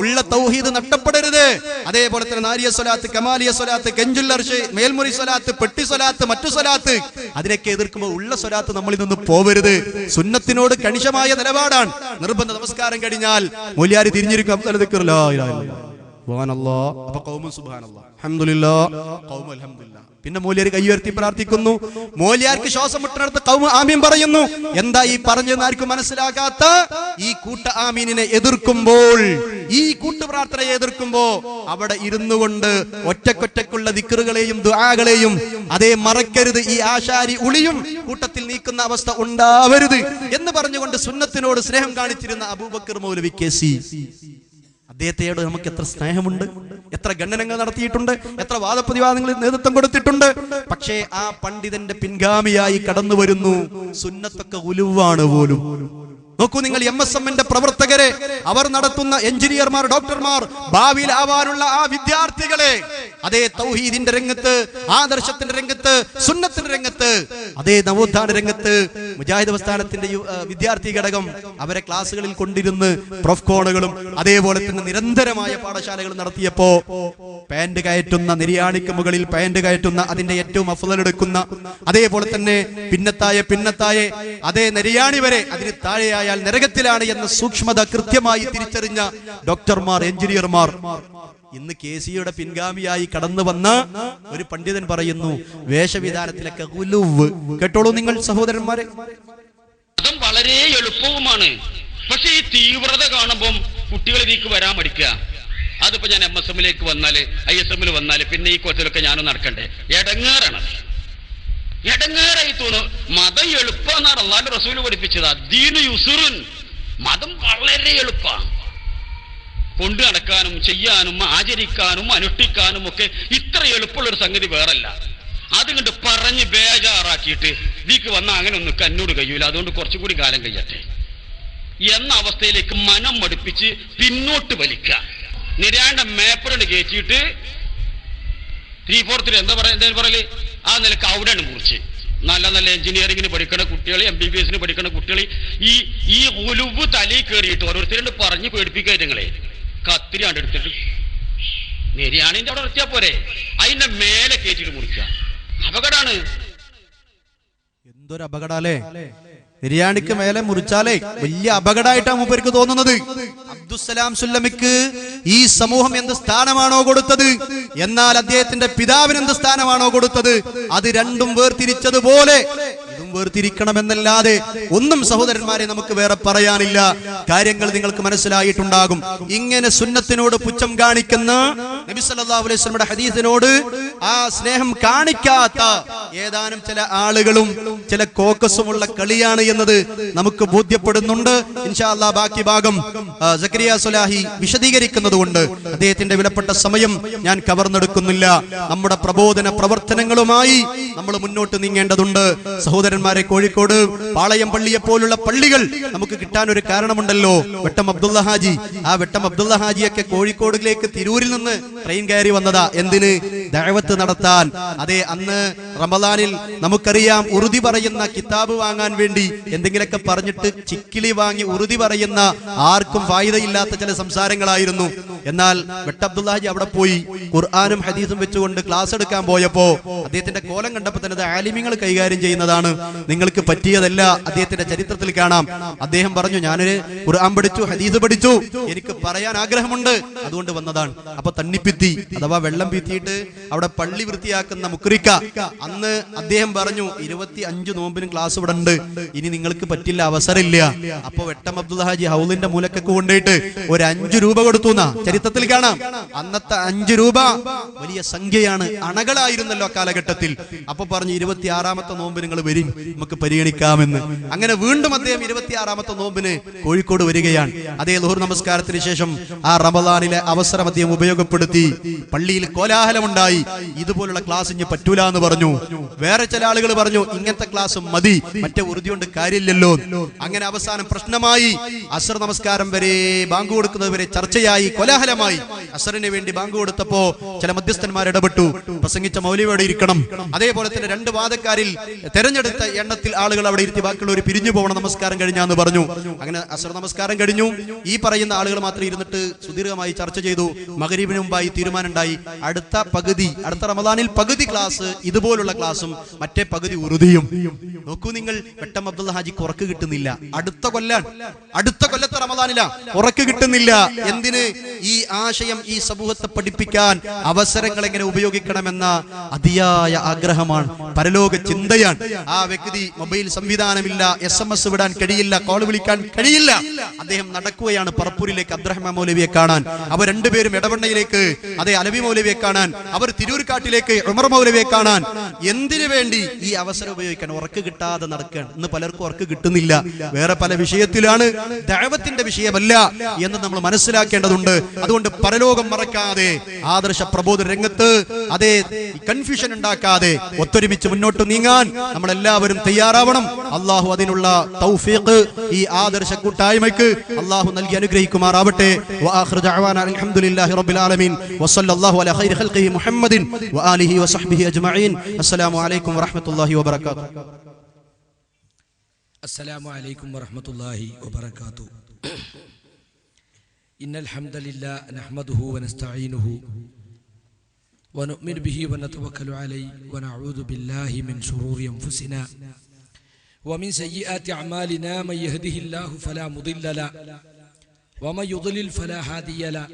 ഉള്ള തൗഹീദ് നഷ്ടപ്പെടരുത്. അതേപോലെ തന്നെ നാരിയ സ്വലാത്ത്, കമാലിയ സ്വലാത്ത്, കെഞ്ചുൽ അർശ്, മേൽമുറി സ്വലാത്ത്, പെട്ടി സ്വലാത്ത്, മറ്റു സ്വലാത്ത്, അതിനൊക്കെ എതിർക്കുമ്പോൾ ഉള്ള സ്വലാത്ത് നമ്മളിൽ നിന്ന് പോവരുത്. സുന്നത്തിനോട് കണിശമായ നിലപാടാണ്. നിർബന്ധ നമസ്കാരം കഴിഞ്ഞാൽ മൗലിയാരി തിരിഞ്ഞിരിക്കും, പിന്നെ മൂല്യർ കൈയുയർത്തി പ്രാർത്ഥിക്കുന്നു. മൂല്യാർക്ക് ശ്വാസം മുട്ടിനടുത്ത് കൗമ ആമീൻ പറയുന്നു. എന്താ ഈ പറഞ്ഞെന്ന് ആർക്കും മനസ്സിലാകാത്ത ഈ കൂട്ട ആമീനിനെ എതിർക്കുമ്പോൾ, ഈ കൂട്ടുപ്രാർത്ഥനയെ എതിർക്കുമ്പോ അവിടെ ഇരുന്നു കൊണ്ട് ഒറ്റക്കൊറ്റക്കുള്ള ദിക്റുകളെയും ദുആകളെയും അതേ മറക്കരുത്. ഈ ആശാരി ഉളിയും കൂട്ടത്തിൽ നീക്കുന്ന അവസ്ഥ ഉണ്ടാവരുത് എന്ന് പറഞ്ഞുകൊണ്ട് സുന്നത്തിനോട് സ്നേഹം കാണിച്ചിരുന്ന അബൂബക്കർ മൗലവി കേസി, അദ്ദേഹത്തോട് നമുക്ക് എത്ര സ്നേഹമുണ്ട്, എത്ര ഗണനങ്ങൾ നടത്തിയിട്ടുണ്ട്, എത്ര വാദപ്രതിവാദങ്ങളിൽ നേതൃത്വം കൊടുത്തിട്ടുണ്ട്. പക്ഷേ ആ പണ്ഡിതന്റെ പിൻഗാമിയായി കടന്നു വരുന്നു. സുന്നത്തൊക്കെ ഉലുവാണ് പോലും. നോക്കൂ നിങ്ങൾ, MSMന്റെ പ്രവർത്തകരെ, അവർ നടത്തുന്ന എഞ്ചിനീയർമാർ, ഡോക്ടർമാർ, ഭാവിയിൽ ആവാനുള്ള ആ വിദ്യാർത്ഥികളെ അതേ തൗഹീദിന്റെ രംഗത്ത്, ആദർശത്തിന്റെ രംഗത്ത്, സുന്നത്തിന്റെ രംഗത്ത്, അതേ നവോത്ഥാന രംഗത്ത് മുജാഹിദ് പ്രസ്ഥാനത്തിന്റെ വിദ്യാർത്ഥി ഘടകം അവരെ ക്ലാസ്സുകളിൽ കൊണ്ടിരുന്ന് പ്രൊഫ്കോണുകളും അതേപോലെ തന്നെ നിരന്തരമായ പാഠശാലകൾ നടത്തിയപ്പോ പാന്റ് കയറ്റുന്ന, നിര്യാണിക്ക് മുകളിൽ പാന്റ് കയറ്റുന്ന, അതിന്റെ ഏറ്റവും അഫ്ളലെടുക്കുന്ന, അതേപോലെ തന്നെ പിന്നത്തായ അതേ നിര്യാണി വരെ അതിന് താഴെയായ നരകത്തിലാണ് എന്ന സൂക്ഷ്മത കൃത്യമായി തിരിച്ചറിഞ്ഞ ഡോക്ടർമാർ, എഞ്ചിനീയർമാർ ഇന്ന് കേസിയുടെ പിൻഗാമിയായി കടന്നു വന്ന ഒരു പണ്ഡിതൻ പറയുന്നു, വേഷവിധാനത്തിലൊക്കെ ഗുലുവ്. കേട്ടോളൂ നിങ്ങൾ സഹോദരന്മാരെ, അതും വളരെ എളുപ്പവുമാണ്. പക്ഷെ ഈ തീവ്രത കാണുമ്പോൾ കുട്ടികൾ ഇതിലേക്ക് വരാൻ മടിക്കുക. അതിപ്പോ ഞാൻ MSMലേക്ക് വന്നാല്, ISMൽ വന്നാല്, പിന്നെ ഈ കൊച്ചിലൊക്കെ ഞാനും നടക്കണ്ടേ? എടങ്ങേറാണ്, എടങ്ങേറായി തോന്നും. മതം എളുപ്പമെന്നാണ് അല്ലാഹുവിന്റെ റസൂൽ പഠിപ്പിച്ചത്. ദീനു യുസ്റുൻ, മതം വളരെ എളുപ്പമാണ്. കൊണ്ടു നടക്കാനും ചെയ്യാനും ആചരിക്കാനും അനുഷ്ഠിക്കാനും ഒക്കെ ഇത്ര എളുപ്പമുള്ള ഒരു സംഗതി വേറല്ല. അതുകൊണ്ട് പറഞ്ഞ് ബേജാറാക്കിയിട്ട് ഇതിക്ക് വന്നാൽ അങ്ങനെ ഒന്നും എന്നോട് കഴിയൂല, അതുകൊണ്ട് കുറച്ചും കൂടി കാലം കഴിയട്ടെ എന്ന അവസ്ഥയിലേക്ക് മനം മടുപ്പിച്ച് പിന്നോട്ട് വലിക്കുക. നിരാണ്ട മേപ്പറോട് കയറ്റിയിട്ട് 3/4 എന്താ പറയല്, ആ നിലക്ക് അവിടെയാണ് മുറിച്ച് നല്ല നല്ല എഞ്ചിനീയറിംഗിന് പഠിക്കുന്ന കുട്ടികൾ, MBBSന് പഠിക്കുന്ന കുട്ടികൾ ഈ ഉലുവ് തലയിൽ കയറിയിട്ട് ഓരോരുത്തരോട് പറഞ്ഞ് പേടിപ്പിക്കുക. നിങ്ങളെ കത്തിരി കണ്ടെടുത്തിട്ട് നെരിയാണിന്റെ അവിടെ നിർത്തിയാ പോരെ, അതിന്റെ മേലെ കയറ്റിട്ട് മുറിക്കുക. അപകടമാണ്. എന്തൊരു അപകടല്ലേ! നിര്യാണിക്ക് മേലെ മുറിച്ചാലേ വലിയ അപകടമായിട്ടാണ് മൂപ്പർക്ക് തോന്നുന്നത്. അബ്ദുസ്സലാം സുല്ലമിക്ക് ഈ സമൂഹം എന്ത് സ്ഥാനമാണോ കൊടുത്തത്, എന്നാൽ അദ്ദേഹത്തിന്റെ പിതാവിന് എന്ത് സ്ഥാനമാണോ കൊടുത്തത്, അത് രണ്ടും വേർതിരിച്ചതുപോലെ ഇതും വേർതിരിക്കണമെന്നല്ലാതെ ഒന്നും സഹോദരന്മാരെ നമുക്ക് വേറെ പറയാനില്ല. കാര്യങ്ങൾ നിങ്ങൾക്ക് മനസ്സിലായിട്ടുണ്ടാകും. ഇങ്ങനെ സുന്നത്തിനോട് പുച്ഛം കാണിക്കുന്ന, നബി സല്ലല്ലാഹു അലൈഹി വസല്ലമയുടെ ഹദീസിനോട് ആ സ്നേഹം കാണിക്കാത്ത ഏതാനും ചില ആളുകളും ചില കോക്കസുമുള്ള കളിയാണ് എന്നത് നമുക്ക് ബോധ്യപ്പെടുന്നുണ്ട്. ഇൻഷാ അല്ലാഹ് ബാക്കി ഭാഗം സക്കരിയ സ്വലാഹി വിശദീകരിക്കുന്നത് കൊണ്ട് അദ്ദേഹത്തിന്റെ വിലപ്പെട്ട സമയം ഞാൻ കവർന്നെടുക്കുന്നില്ല. നമ്മുടെ പ്രബോധന പ്രവർത്തനങ്ങളുമായി നമ്മൾ മുന്നോട്ട് നീങ്ങേണ്ടതുണ്ട്. സഹോദരന്മാരെ, കോഴിക്കോട് പാളയം പള്ളിയെ പോലുള്ള പള്ളികൾ നമുക്ക് കിട്ടാൻ ഒരു കാരണമുണ്ടല്ലോ. വെട്ടം അബ്ദുള്ള ഹാജി, ആ വെട്ടം അബ്ദുള്ള ഹാജിയൊക്കെ കോഴിക്കോടിലേക്ക് തിരൂരിൽ നിന്ന് ട്രെയിൻ കയറി വന്നതാ. എന്തിന്? ദഅവത്ത് നടത്താൻ. അതെ, അന്ന് റമദാനിൽ നമുക്കറിയാം ഉറുദി പറയുന്ന കിതാബ് വാങ്ങാൻ വേണ്ടി എന്തെങ്കിലുമൊക്കെ പറഞ്ഞിട്ട് ചിക്കിലി വാങ്ങി ഉറുദി പറയുന്ന ആർക്കും ഫായിദയില്ലാത്ത ചില സംസാരങ്ങളായിരുന്നു. എന്നാൽ വെട്ട അബ്ദുള്ള ഹാജി അവിടെ പോയി ഖുർആനും ഹദീസും വെച്ചുകൊണ്ട് ക്ലാസ് എടുക്കാൻ പോയപ്പോ അദ്ദേഹത്തിന്റെ കോലം കണ്ടപ്പോൾ തന്നെ ആലിമീങ്ങൾ കൈകാര്യം ചെയ്യുന്നതാണ്, നിങ്ങൾക്ക് പറ്റിയതല്ല. അദ്ദേഹത്തിന്റെ ചരിത്രത്തിൽ കാണാം. അദ്ദേഹം പറഞ്ഞു, ഞാനൊരു ഖുർആൻ പഠിച്ചു, ഹദീസ് പഠിച്ചു, എനിക്ക് പറയാൻ ആഗ്രഹമുണ്ട്, അതുകൊണ്ട് വന്നതാണ്. അപ്പൊ തണ്ണിപ്പിത്തി അഥവാ വെള്ളം പിത്തിയിട്ട് അവിടെ പള്ളി വൃത്തിയാക്കുന്ന മുക്രിക്ക, അന്ന് അന്ന് അദ്ദേഹം പറഞ്ഞു 25 നോമ്പിനും ക്ലാസ് ഇവിടെ ഉണ്ട്, ഇനി നിങ്ങൾക്ക് പറ്റില്ല, അവസരമില്ല. അപ്പൊ വെട്ടം അബ്ദുൽ ഹാജി ഹൗലിന്റെ മൂലക്കൊക്കെ കൊണ്ടുപോയിട്ട് ഒരു 5 രൂപ കൊടുത്തു എന്നാ ചരിത്രത്തിൽ കാണാം. അന്നത്തെ 5 രൂപ വലിയ സംഖ്യയാണ്, അണകളായിരുന്നല്ലോ കാലഘട്ടത്തിൽ. അപ്പൊ പറഞ്ഞു 26ാമത്തെ നോമ്പ് നിങ്ങൾ വരും, നമുക്ക് പരിഗണിക്കാമെന്ന്. അങ്ങനെ വീണ്ടും അദ്ദേഹം 26ാമത്തെ നോമ്പിന് കോഴിക്കോട് വരികയാണ്. അതേ ളുഹർ നമസ്കാരത്തിന് ശേഷം ആ റമദാനിലെ അവസരം അദ്ദേഹം ഉപയോഗപ്പെടുത്തി. പള്ളിയിൽ കോലാഹലമുണ്ടായി. ഇതുപോലുള്ള ക്ലാസ് ഇനി പറ്റൂല എന്ന് പറഞ്ഞു. വേറെ ചില ആളുകൾ പറഞ്ഞു ഇങ്ങനത്തെ ക്ലാസ് മതി, മറ്റേ ഉറുദി കൊണ്ട് കാര്യമില്ലല്ലോ. അങ്ങനെ അവസാനം പ്രശ്നമായി. അസർ നമസ്കാരം വരെ, ബാങ്ക് കൊടുക്കുന്നത് വരെ ചർച്ചയായി, കോലാഹലമായി. അസറിന് വേണ്ടി ബാങ്ക് കൊടുത്തപ്പോ ചില മധ്യസ്ഥന്മാർ ഇടപെട്ടു. പ്രസംഗിച്ച മൗലവി അവിടെ ഇരിക്കണം. അതേപോലെ തന്നെ 2 വാദക്കാരിൽ തെരഞ്ഞെടുത്ത എണ്ണത്തിൽ ആളുകൾ അവിടെ ഇരുത്തി, ബാക്കിയുള്ളവർ പിരിഞ്ഞു പോകണം നമസ്കാരം കഴിഞ്ഞാന്ന് പറഞ്ഞു. അങ്ങനെ അസർ നമസ്കാരം കഴിഞ്ഞു. ഈ പറയുന്ന ആളുകൾ മാത്രം ഇരുന്നിട്ട് സുദീർഘമായി ചർച്ച ചെയ്തു. മഗ്‌രിബിന് മുമ്പായി തീരുമാനമുണ്ടായി, അടുത്ത റമദാനിൽ പകുതി ക്ലാസ് ഇതുപോലുള്ള ക്ലാസും മറ്റേ പകുതി ഉറുദിയും. നോക്കൂ നിങ്ങൾ, വെട്ടം അബ്ദുൽ ഹാജിക്ക് ഉറക്ക് കിട്ടുന്നില്ല. അടുത്ത കൊല്ലത്തെ റമദാനില ഉറക്ക് കിട്ടുന്നില്ല. എന്തിന്? ഈ ആശയം ഈ സമൂഹത്തെ പഠിപ്പിക്കാൻ അവസരങ്ങൾ എങ്ങനെ ഉപയോഗിക്കണമെന്ന അതിയായ ആഗ്രഹമാണ്, പരലോക ചിന്തയാണ്. ആ വ്യക്തി മൊബൈൽ സംവിധാനമില്ല, SMS വിടാൻ കഴിയില്ല, കോൾ വിളിക്കാൻ കഴിയില്ല. അദ്ദേഹം നടക്കുകയാണ് പറപ്പൂരിലേക്ക് അബ്ദുറഹ്മാൻ മൗലവിയെ കാണാൻ. അവർ രണ്ടുപേരും ഇടവണ്ണയിലേക്ക്, അതേ അലവി മൗലവിയെ കാണാൻ, അവർ തിരൂർക്കാട്ടിലേക്ക് ഉമർ മൗലവിയെ കാണാൻ. എന്തിനു വേണ്ടി? ഈ അവസരം ഉപയോഗിക്കാൻ. ഉറക്ക് കിട്ടാതെ നടക്കുകയാണ്. ഇന്ന് പലർക്കും ഉറക്ക് കിട്ടുന്നില്ല. വേറെ പല വിഷയത്തിലാണ്, ദഅവത്തിന്റെ വിഷയമല്ല എന്ന് നമ്മൾ മനസ്സിലാക്കേണ്ടതുണ്ട്. അതുകൊണ്ട് പരലോകം മറക്കാതെ ആദർശ പ്രബോധന രംഗത്ത് അതേ കൺഫ്യൂഷൻ ഉണ്ടാക്കാതെ ഒത്തൊരുമിച്ച് മുന്നോട്ട് നീങ്ങാൻ നമ്മളെല്ലാവരും തയ്യാറാവണം. അള്ളാഹു അതിനുള്ള തൗഫീഖ് ഈ ആദർശ കൂട്ടായ്മയ്ക്ക് അള്ളാഹു നൽകി അനുഗ്രഹിക്കുമാറാവട്ടെ. വആഖിറു ദഅവാനാ അൽഹംദുലില്ലാഹി റബ്ബിൽ ആലമീൻ വസല്ലല്ലാഹു അലാ ഖൈരി ഖൽഖിഹി മുഹമ്മദിൻ വആലിഹി വസഹ്ബിഹി അജ്മഈൻ. അസ്സലാമു അലൈക്കും വറഹ്മത്തുള്ളാഹി വബറകാതുഹു. السلام عليكم ورحمة الله وبركاته. إن الحمد لله نحمده ونستعينه ونؤمن به ونتوكل عليه ونعوذ بالله من شرور أنفسنا ومن سيئات أعمالنا. من يهده الله فلا مضل له ومن يضلل فلا هادي له.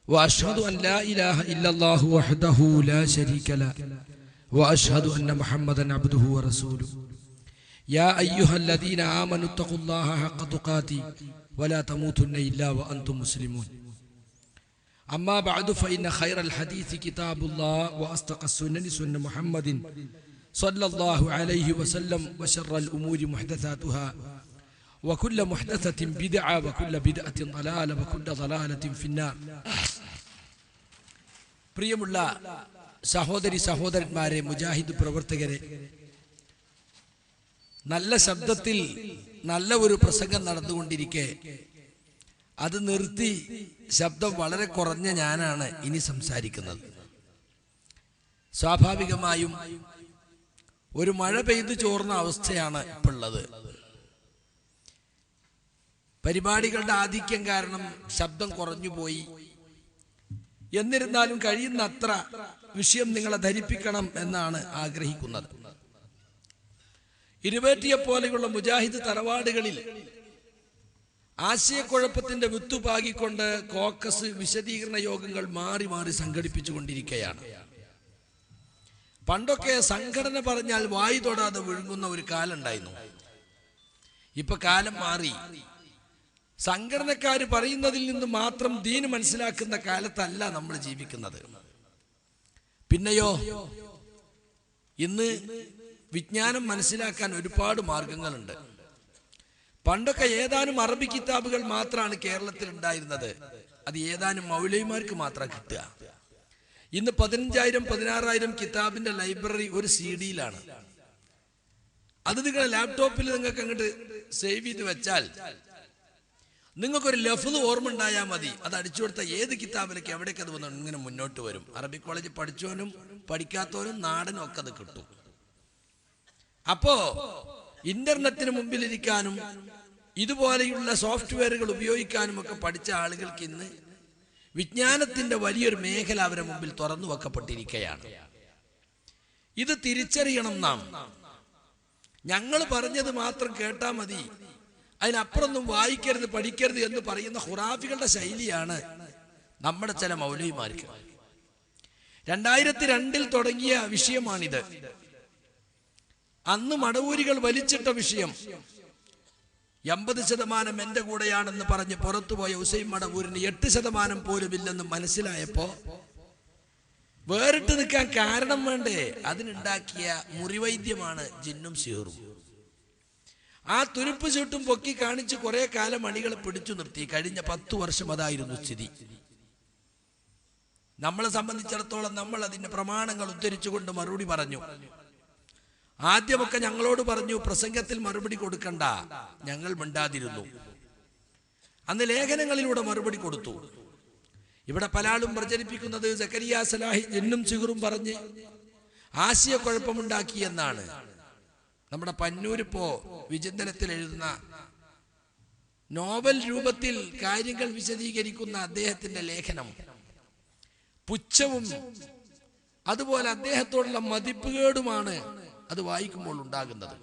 وأشهد أن لا إله إلا الله وحده لا شريك له وأشهد أن محمدا عبده ورسوله. يا أيها الذين آمنوا اتقوا الله حق تقاته ولا تموتن إلا وأنتم مسلمون. أما بعد فإن خير الحديث كتاب الله وأصدق السنن سنة محمد صلى الله عليه وسلم وشر الأمور محدثاتها وكل محدثة بدعة وكل بدعة ضلالة وكل ضلالة في النار. പ്രിയമുള്ള സഹോദരന്മാരെ, മുജാഹിദ് പ്രവർത്തകരെ, നല്ല ശബ്ദത്തിൽ നല്ല ഒരു പ്രസംഗം നടന്നുകൊണ്ടിരിക്കെ അത് നിർത്തി ശബ്ദം വളരെ കുറഞ്ഞ ഞാനാണ് ഇനി സംസാരിക്കുന്നത്. സ്വാഭാവികമായും ഒരു മഴ പെയ്തു ചോർന്ന അവസ്ഥയാണ് ഇപ്പോൾ ഉള്ളത്. പരിപാടികളുടെ ആധിക്യം കാരണം ശബ്ദം കുറഞ്ഞുപോയി. എന്നിരുന്നാലും കഴിയുന്നത്ര വിഷയം നിങ്ങളെ ധരിപ്പിക്കണം എന്നാണ് ആഗ്രഹിക്കുന്നത്. ഇരുവേറ്റിയെ പോലെയുള്ള മുജാഹിദ് തറവാടുകളിൽ ആശയക്കുഴപ്പത്തിന്റെ വിത്തുപാകിക്കൊണ്ട് കോക്കസ് വിശദീകരണ യോഗങ്ങൾ മാറി മാറി സംഘടിപ്പിച്ചുകൊണ്ടിരിക്കുകയാണ്. പണ്ടൊക്കെ സംഘടന പറഞ്ഞാൽ വായി തൊടാതെ വിഴുങ്ങുന്ന ഒരു കാലം ഉണ്ടായിരുന്നു. ഇപ്പൊ കാലം മാറി. സംഘടനക്കാര് പറയുന്നതിൽ നിന്ന് മാത്രം ദീന് മനസ്സിലാക്കുന്ന കാലത്തല്ല നമ്മൾ ജീവിക്കുന്നത്. പിന്നെയോ, ഇന്ന് വിജ്ഞാനം മനസ്സിലാക്കാൻ ഒരുപാട് മാർഗങ്ങളുണ്ട്. പണ്ടൊക്കെ ഏതാനും അറബി കിതാബുകൾ മാത്രമാണ് കേരളത്തിൽ ഉണ്ടായിരുന്നത്. അത് ഏതാനും മൗലവിമാർക്ക് മാത്രം കിട്ടുക. ഇന്ന് 15,000-16,000 കിതാബിന്റെ ലൈബ്രറി ഒരു CD-യിലാണ്. അത് നിങ്ങളുടെ ലാപ്ടോപ്പിൽ നിങ്ങൾക്ക് അങ്ങോട്ട് സേവ് ചെയ്ത് വെച്ചാൽ നിങ്ങൾക്കൊരു ലഫ്ള് ഓർമ്മ ഉണ്ടായാൽ മതി. അത് അടിച്ചു കൊടുത്താൽ ഏത് കിതാബിലേക്ക് എവിടേക്ക് അത് വന്നു ഇങ്ങനെ മുന്നോട്ട് വരും. അറബി കോളേജ് പഠിച്ചവനും പഠിക്കാത്തവനും നാടനും ഒക്കെ അത് കിട്ടും. അപ്പോ ഇന്റർനെറ്റിന് മുമ്പിലിരിക്കാനും ഇതുപോലെയുള്ള സോഫ്റ്റ്വെയറുകൾ ഉപയോഗിക്കാനും ഒക്കെ പഠിച്ച ആളുകൾക്ക് ഇന്ന് വിജ്ഞാനത്തിന്റെ വലിയൊരു മേഖല അവരുടെ മുമ്പിൽ തുറന്നു വെക്കപ്പെട്ടിരിക്കുകയാണ്. ഇത് തിരിച്ചറിയണം നാം. ഞങ്ങൾ പറഞ്ഞത് മാത്രം കേട്ടാൽ മതി, അതിനപ്പുറമൊന്നും വായിക്കരുത് പഠിക്കരുത് എന്ന് പറയുന്ന ഖുറാഫികളുടെ ശൈലിയാണ് നമ്മുടെ ചില മൗലവിമാർക്ക്. 2002 തുടങ്ങിയ വിഷയമാണിത്. അന്ന് മടവൂരികൾ വലിച്ചിട്ട വിഷയം 80% എന്റെ കൂടെയാണെന്ന് പറഞ്ഞ് പുറത്തുപോയ ഹുസൈൻ മടവൂരിന് 8% പോലും ഇല്ലെന്ന് മനസ്സിലായപ്പോ വേറിട്ട് നിൽക്കാൻ കാരണം വേണ്ടേ? അതിനുണ്ടാക്കിയ മുറിവൈദ്യമാണ് ജിന്നും സിഹറും. ആ തുരുപ്പ് ചുട്ടും പൊക്കി കാണിച്ച് കുറെ കാലം അണികളെ പിടിച്ചു നിർത്തി. കഴിഞ്ഞ 10 വർഷം അതായിരുന്നു സ്ഥിതി. നമ്മളെ സംബന്ധിച്ചിടത്തോളം നമ്മൾ അതിന്റെ പ്രമാണങ്ങൾ ഉദ്ധരിച്ചുകൊണ്ട് മറുപടി പറഞ്ഞു. ആദ്യമൊക്കെ ഞങ്ങളോട് പറഞ്ഞു പ്രസംഗത്തിൽ മറുപടി കൊടുക്കണ്ട, ഞങ്ങൾ മിണ്ടാതിരുന്നു. അന്ന് ലേഖനങ്ങളിലൂടെ മറുപടി കൊടുത്തു. ഇവിടെ പല ആളും പ്രചരിപ്പിക്കുന്നത് സക്കരിയ സലാഹി ജിന്നും സിഹറും പറഞ്ഞ് ആശയക്കുഴപ്പമുണ്ടാക്കി എന്നാണ്. നമ്മുടെ പന്നൂരിപ്പോ വിചിന്തനത്തിൽ എഴുതുന്ന നോവൽ രൂപത്തിൽ കാര്യങ്ങൾ വിശദീകരിക്കുന്ന അദ്ദേഹത്തിന്റെ ലേഖനം പുച്ഛവും അതുപോലെ അദ്ദേഹത്തോടുള്ള മതിപ്പുകേടുമാണ് അത് വായിക്കുമ്പോൾ ഉണ്ടാകുന്നത്.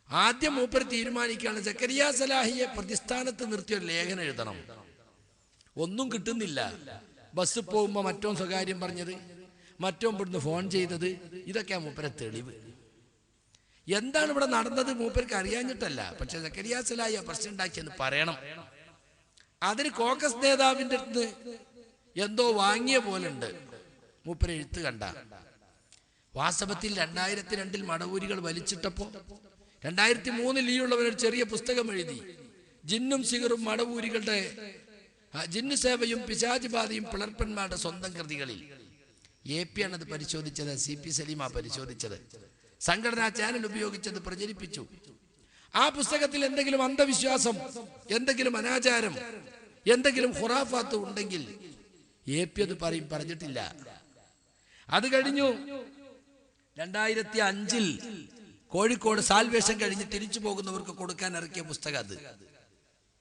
ആദ്യം മൂപ്പര് തീരുമാനിക്കുകയാണ് സക്കരിയ സലാഹിയെ പ്രതിസ്ഥാനത്ത് നിർത്തിയ ഒരു ലേഖനം എഴുതണം. ഒന്നും കിട്ടുന്നില്ല. ബസ് പോകുമ്പോ മറ്റോ സ്വകാര്യം പറഞ്ഞത്, മറ്റോ ഇവിടുന്ന് ഫോൺ ചെയ്തത്, ഇതൊക്കെയാ മൂപ്പരെ തെളിവ്. എന്താണ് ഇവിടെ നടന്നത് മൂപ്പർക്ക് അറിയാഞ്ഞിട്ടല്ല, പക്ഷെ സക്കരിയ സലാഹി പ്രശ്നം ഉണ്ടാക്കിയെന്ന് പറയണം. അതിന് കോക്കസ് നേതാവിന്റെ അടുത്ത് എന്തോ വാങ്ങിയ പോലെ ഉണ്ട് മൂപ്പര് എഴുത്ത് കണ്ട. വാസ്തവത്തിൽ 2002 മടവൂരികൾ വലിച്ചിട്ടപ്പോ 2003 ഈ ഉള്ളവരൊരു ചെറിയ പുസ്തകം എഴുതി. ജിന്നും സിഹറും മടവൂരികളുടെ ജിന്നു സേവയും പിശാച് ബാധയും പിളർപ്പന്മാരുടെ സ്വന്തം കൃതികളിൽ. AP ആണ് അത് പരിശോധിച്ചത്, CP സലീമ പരിശോധിച്ചത്, സംഘടനാ ചാനൽ ഉപയോഗിച്ചത് പ്രചരിപ്പിച്ചു. ആ പുസ്തകത്തിൽ എന്തെങ്കിലും അന്ധവിശ്വാസം, എന്തെങ്കിലും അനാചാരം, എന്തെങ്കിലും ഖുറാഫാത്ത് ഉണ്ടെങ്കിൽ AP അത് പറഞ്ഞിട്ടില്ല. അത് കഴിഞ്ഞു 2005 കോഴിക്കോട് സാൽവേഷൻ കഴിഞ്ഞ് തിരിച്ചു പോകുന്നവർക്ക് കൊടുക്കാൻ ഇറക്കിയ പുസ്തകം അത്.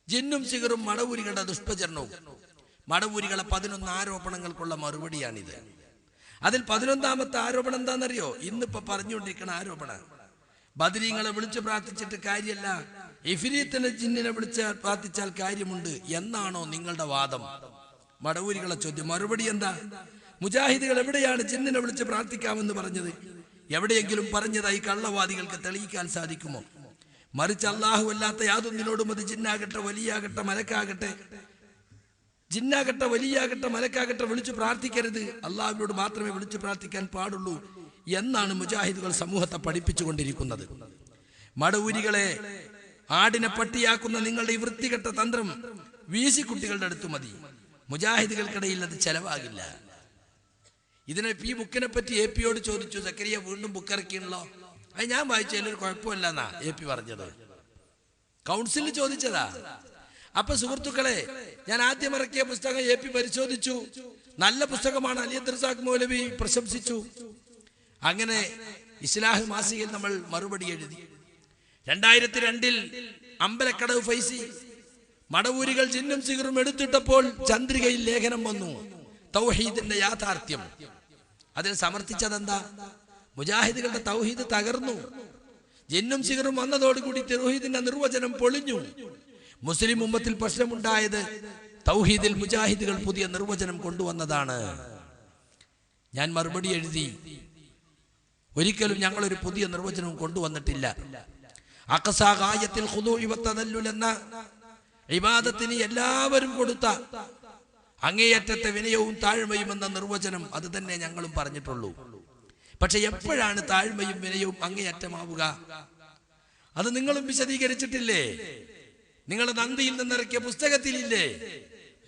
ജിന്നും സിഹറും മടവൂരികളുടെ ദുഷ്പ്രചരണവും. മടവൂരികളെ 11 ആരോപണങ്ങൾക്കുള്ള മറുപടിയാണിത്. അതിൽ 11ാമത്തെ ആരോപണം എന്താണെന്നറിയോ? ഇന്നിപ്പോ പറഞ്ഞുകൊണ്ടിരിക്കുന്ന ആരോപണം. ബദരീങ്ങളെ വിളിച്ചു പ്രാർത്ഥിച്ചിട്ട് കാര്യമല്ല, ഇഫ്രീത്തിനെ ജിന്നിനെ വിളിച്ച് പ്രാർത്ഥിച്ചാൽ കാര്യമുണ്ട് എന്നാണോ നിങ്ങളുടെ വാദം? മടവൂരികളെ ചോദ്യം. മറുപടി എന്താ? മുജാഹിദുകൾ എവിടെയാണ് ജിന്നിനെ വിളിച്ച് പ്രാർത്ഥിക്കാമെന്ന് പറഞ്ഞത്? എവിടെയെങ്കിലും പറഞ്ഞതായി കള്ളവാദികൾക്ക് തെളിയിക്കാൻ സാധിക്കുമോ? മറിച്ച് അല്ലാഹു അല്ലാത്ത യാതൊന്നിനോടും അത് ജിന്നാകട്ടെ വലിയാകട്ടെ മലക്കാകട്ടെ, ജിന്നാകട്ടെ വലിയാകട്ടെ മലക്കാകട്ടെ വിളിച്ചു പ്രാർത്ഥിക്കരുത്, അള്ളാഹുവിനോട് മാത്രമേ വിളിച്ചു പ്രാർത്ഥിക്കാൻ പാടുള്ളൂ എന്നാണ് മുജാഹിദുകൾ സമൂഹത്തെ പഠിപ്പിച്ചുകൊണ്ടിരിക്കുന്നത്. മടവൂരികളെ ആടിനെ പട്ടിയാക്കുന്ന നിങ്ങളുടെ ഈ വൃത്തികെട്ട തന്ത്രം വീശിക്കുട്ടികളുടെ അടുത്ത് മതി. മുജാഹിദുകൾക്കിടയിൽ അത് ചെലവാകില്ല. ഇതിനെ ഈ ബുക്കിനെ പറ്റി AP യോട് ചോദിച്ചു. സക്കരിയ വീണ്ടും ബുക്ക് ഇറക്കിയല്ലോ. അത് ഞാൻ വായിച്ചതിലൊരു കുഴപ്പമില്ല എന്നാ AP പറഞ്ഞത്. കൗൺസിലിൽ ചോദിച്ചതാ. അപ്പൊ സുഹൃത്തുക്കളെ, ഞാൻ ആദ്യം ഇറക്കിയ പുസ്തകം AP പരിശോധിച്ചു. നല്ല പുസ്തകമാണ്. അലി അബ്ദുറസാഖ് മൗലവി പ്രശംസിച്ചു. അങ്ങനെ ഇസ്ലാഹ് മാസികയിൽ നമ്മൾ മറുപടി എഴുതി. 2002 അമ്പലക്കടവ് ഫൈസി മടവൂരികൾ ജിന്നും സിഹറും എടുത്തിട്ടപ്പോൾ ചന്ദ്രികയിൽ ലേഖനം വന്നു, തൗഹീദിന്റെ യാഥാർത്ഥ്യം. അതിൽ സമർത്ഥിച്ചതെന്താ? മുജാഹിദുകളുടെ തൗഹീദ് തകർന്നു. ജിന്നും സിഹറും വന്നതോടുകൂടി തൗഹീദിന്റെ നിർവചനം പൊളിഞ്ഞു. മുസ്ലിം ഉമ്മത്തിൽ പ്രശ്നമുണ്ടായത് തൗഹീദിൽ മുജാഹിദുകൾ പുതിയ നിർവചനം കൊണ്ടുവന്നതാണ്. ഞാൻ മറുപടി എഴുതി, ഒരിക്കലും ഞങ്ങളൊരു പുതിയ നിർവചനവും കൊണ്ടുവന്നിട്ടില്ല. അഖ്സാ ഗായത്തിൽ ഖുദൂഇ വതദല്ലുൽ എന്ന ഇബാദത്തിന് എല്ലാവരും കൊടുത്ത അങ്ങേയറ്റത്തെ വിനയവും താഴ്മയും എന്ന നിർവചനം അത് തന്നെ ഞങ്ങളും പറഞ്ഞിട്ടുള്ളൂ. പക്ഷെ എപ്പോഴാണ് താഴ്മയും വിനയവും അങ്ങേയറ്റമാവുക? അത് നിങ്ങളും വിശദീകരിച്ചിട്ടില്ലേ? നിങ്ങളുടെ നന്ദിയിൽ നിന്നിറക്കിയ പുസ്തകത്തിലില്ലേ?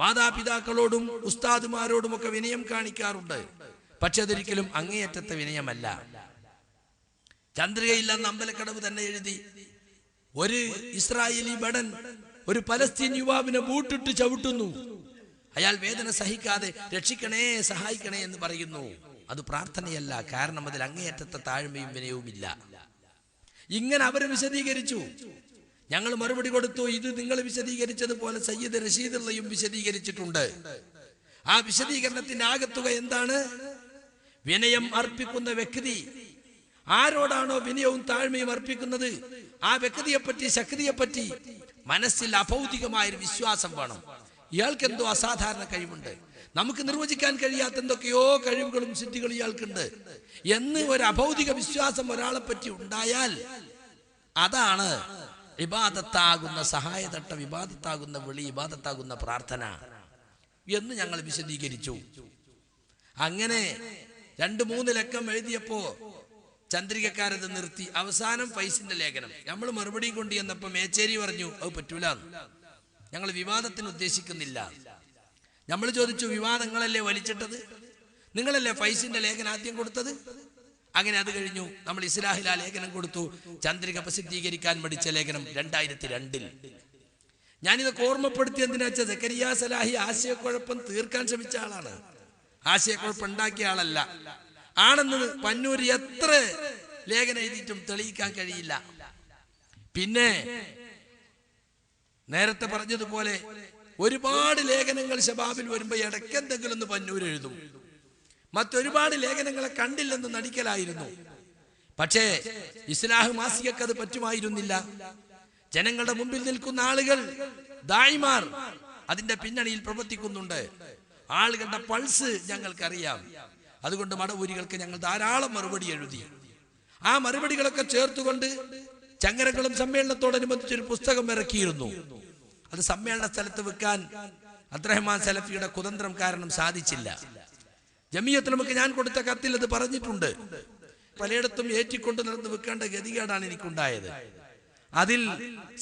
മാതാപിതാക്കളോടും ഉസ്താദുമാരോടും ഒക്കെ വിനയം കാണിക്കാറുണ്ട്. പക്ഷെ അതൊരിക്കലും അങ്ങേയറ്റത്തെ വിനയമല്ല. ചന്ദ്രികയില്ലെന്ന് അമ്പലക്കടവ് തന്നെ എഴുതി. ഒരു ഇസ്രായേലി ഭടൻ ഒരു പലസ്തീൻ യുവാവിനെ ബൂട്ടിട്ട് ചവിട്ടുന്നു. അയാൾ വേദന സഹിക്കാതെ രക്ഷിക്കണേ സഹായിക്കണേ എന്ന് പറയുന്നു. അത് പ്രാർത്ഥനയല്ല, കാരണം അതിൽ അങ്ങേയറ്റത്തെ താഴ്മയും വിനയവുമില്ല. ഇങ്ങനെ അവർ വിശദീകരിച്ചു. ഞങ്ങൾ മറുപടി കൊടുത്തു. ഇത് നിങ്ങൾ വിശദീകരിച്ചതുപോലെ സയ്യിദ് റഷീദുള്ളയും വിശദീകരിച്ചിട്ടുണ്ട്. ആ വിശദീകരണത്തിന്റെ ആകത്തുക എന്താണ്? വിനയം അർപ്പിക്കുന്ന വ്യക്തി ആരോടാണോ വിനയവും താഴ്മയും അർപ്പിക്കുന്നത്, ആ വ്യക്തിയെപ്പറ്റി ശക്തിയെപ്പറ്റി മനസ്സിൽ അഭൗതികമായൊരു വിശ്വാസം വേണം. ഇയാൾക്ക് എന്തോ അസാധാരണ കഴിവുണ്ട്, നമുക്ക് നിർവചിക്കാൻ കഴിയാത്ത എന്തൊക്കെയോ കഴിവുകളും സിദ്ധികളും ഇയാൾക്കുണ്ട് എന്ന് ഒരു അഭൗതിക വിശ്വാസം ഒരാളെ പറ്റി ഉണ്ടായാൽ അതാണ് ഇബാദത്താകുന്ന സഹായതട്ടം, ഇബാദത്താകുന്ന വിളി, ഇബാദത്താകുന്ന പ്രാർത്ഥന എന്ന് ഞങ്ങൾ വിശദീകരിച്ചു. അങ്ങനെ 2-3 ലക്കം എഴുതിയപ്പോ ചന്ദ്രികക്കാരത് നിർത്തി. അവസാനം ഫൈസിന്റെ ലേഖനം നമ്മൾ മറുപടി കൊണ്ട് ചെന്നപ്പോ മേച്ചേരി പറഞ്ഞു അത് പറ്റൂല, ഞങ്ങൾ വിവാദത്തിന് ഉദ്ദേശിക്കുന്നില്ല. നമ്മൾ ചോദിച്ചു വിവാദങ്ങളല്ലേ വലിച്ചിട്ടത്, നിങ്ങളല്ലേ ഫൈസിന്റെ ലേഖനം ആദ്യം കൊടുത്തത്? അങ്ങനെ അത് കഴിഞ്ഞു നമ്മൾ ഇസ്ലാഹിൽ ആ ലേഖനം കൊടുത്തു. ചന്ദ്രിക പ്രസിദ്ധീകരിക്കാൻ മടിച്ച ലേഖനം 2002. ഞാനിതൊക്കെ ഓർമ്മപ്പെടുത്തി എന്തിനാ വെച്ചാൽ സക്കരിയ സലാഹി ആശയക്കുഴപ്പം തീർക്കാൻ ശ്രമിച്ച ആളാണ്, ആശയക്കുഴപ്പം ഉണ്ടാക്കിയ ആളല്ല. ആണെന്ന് പന്നൂര് എത്ര ലേഖനം എഴുതിയിട്ടും തെളിയിക്കാൻ കഴിയില്ല. പിന്നെ നേരത്തെ പറഞ്ഞതുപോലെ ഒരുപാട് ലേഖനങ്ങൾ ശബാബിൽ വരുമ്പോ ഇടയ്ക്കെന്തെങ്കിലും ഒന്ന് പന്നൂര് എഴുതും. മറ്റൊരുപാട് ലേഖനങ്ങളെ കണ്ടില്ലെന്ന് നടിക്കലായിരുന്നു. പക്ഷേ ഇസ്ലാഹ് മാസികക്ക് അത് പറ്റുമായിരുന്നില്ല. ജനങ്ങളുടെ മുമ്പിൽ നിൽക്കുന്ന ആളുകൾ, ദായിമാർ അതിന്റെ പിന്നണിയിൽ പ്രവർത്തിക്കുന്നുണ്ട്. ആളുകളുടെ പൾസ് ഞങ്ങൾക്കറിയാം. അതുകൊണ്ട് മടവൂരികൾക്ക് ഞങ്ങൾ ധാരാളം മറുപടി എഴുതി. ആ മറുപടികളൊക്കെ ചേർത്തുകൊണ്ട് ചങ്ങരകുളം സമ്മേളനത്തോടനുബന്ധിച്ചൊരു പുസ്തകം ഇറക്കിയിരുന്നു. അത് സമ്മേളന സ്ഥലത്ത് വെക്കാൻ അബ്ദുറഹ്മാൻ സലഫിയുടെ കുതന്ത്രം കാരണം സാധിച്ചില്ല. ജമിയത്തുലമക്ക് ഞാൻ കൊടുത്ത കത്തിൽ അത് പറഞ്ഞിട്ടുണ്ട്. പലയിടത്തും ഏറ്റിക്കൊണ്ട് നടന്ന് വെക്കേണ്ട ഗതികേടാണ് എനിക്കുണ്ടായത്. അതിൽ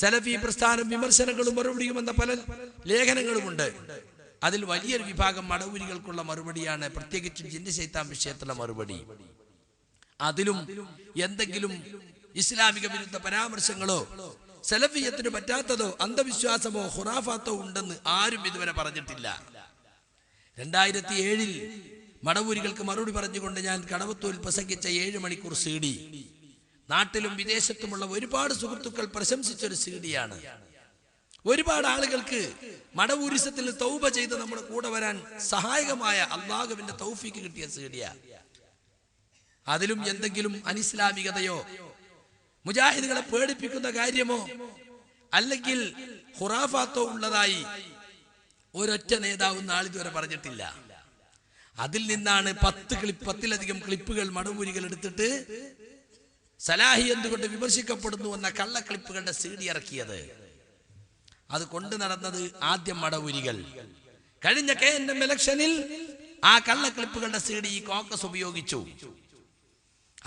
സലഫി പ്രസ്ഥാനം വിമർശനങ്ങളും മറുപടിയും എന്ന പല ലേഖനങ്ങളുമുണ്ട്. അതിൽ വലിയൊരു വിഭാഗം മടവൂരികൾക്കുള്ള മറുപടിയാണ്, പ്രത്യേകിച്ചും ജിന്ന് ശൈത്താൻ വിഷയത്തിലുള്ള മറുപടി. അതിലും എന്തെങ്കിലും ഇസ്ലാമിക വിരുദ്ധ പരാമർശങ്ങളോ സലഫിയത്തിന് പറ്റാത്തതോ അന്ധവിശ്വാസമോ ഖുറാഫാത്തോ ഉണ്ടെന്ന് ആരും ഇതുവരെ പറഞ്ഞിട്ടില്ല. 2007 മടവൂരികൾക്ക് മറുപടി പറഞ്ഞുകൊണ്ട് ഞാൻ കടവത്തൂരിൽ പ്രസംഗിച്ച 7 മണിക്കൂർ CD നാട്ടിലും വിദേശത്തുമുള്ള ഒരുപാട് സുഹൃത്തുക്കൾ പ്രശംസിച്ചൊരു CD-യാണ്. ഒരുപാട് ആളുകൾക്ക് മടവൂരിസത്തിൽ തൗബ ചെയ്ത് നമ്മുടെ കൂടെ വരാൻ സഹായകമായ അള്ളാഹുവിന്റെ തൗഫീക്ക് കിട്ടിയ CD-യാ. അതിലും എന്തെങ്കിലും അനിസ്ലാമികതയോ മുജാഹിദുകളെ പേടിപ്പിക്കുന്ന കാര്യമോ അല്ലെങ്കിൽ ഖുറാഫാത്തോ ഉള്ളതായി ഒരൊറ്റ നേതാവും നാളിതുവരെ പറഞ്ഞിട്ടില്ല. അതിൽ നിന്നാണ് 10-ലധികം ക്ലിപ്പുകൾ മടവൂരികൾ എടുത്തിട്ട് സലാഹി എന്തുകൊണ്ട് വിമർശിക്കപ്പെടുന്നു എന്ന കള്ള ക്ലിപ്പുകളുടെ CD ഇറക്കിയത്. അത് കൊണ്ടു നടന്നത് ആദ്യം മടവൂരികൾ. കഴിഞ്ഞ KNM ഇലക്ഷനിൽ ആ കള്ള ക്ലിപ്പുകളുടെ CD കോൺഗ്രസ് ഉപയോഗിച്ചു.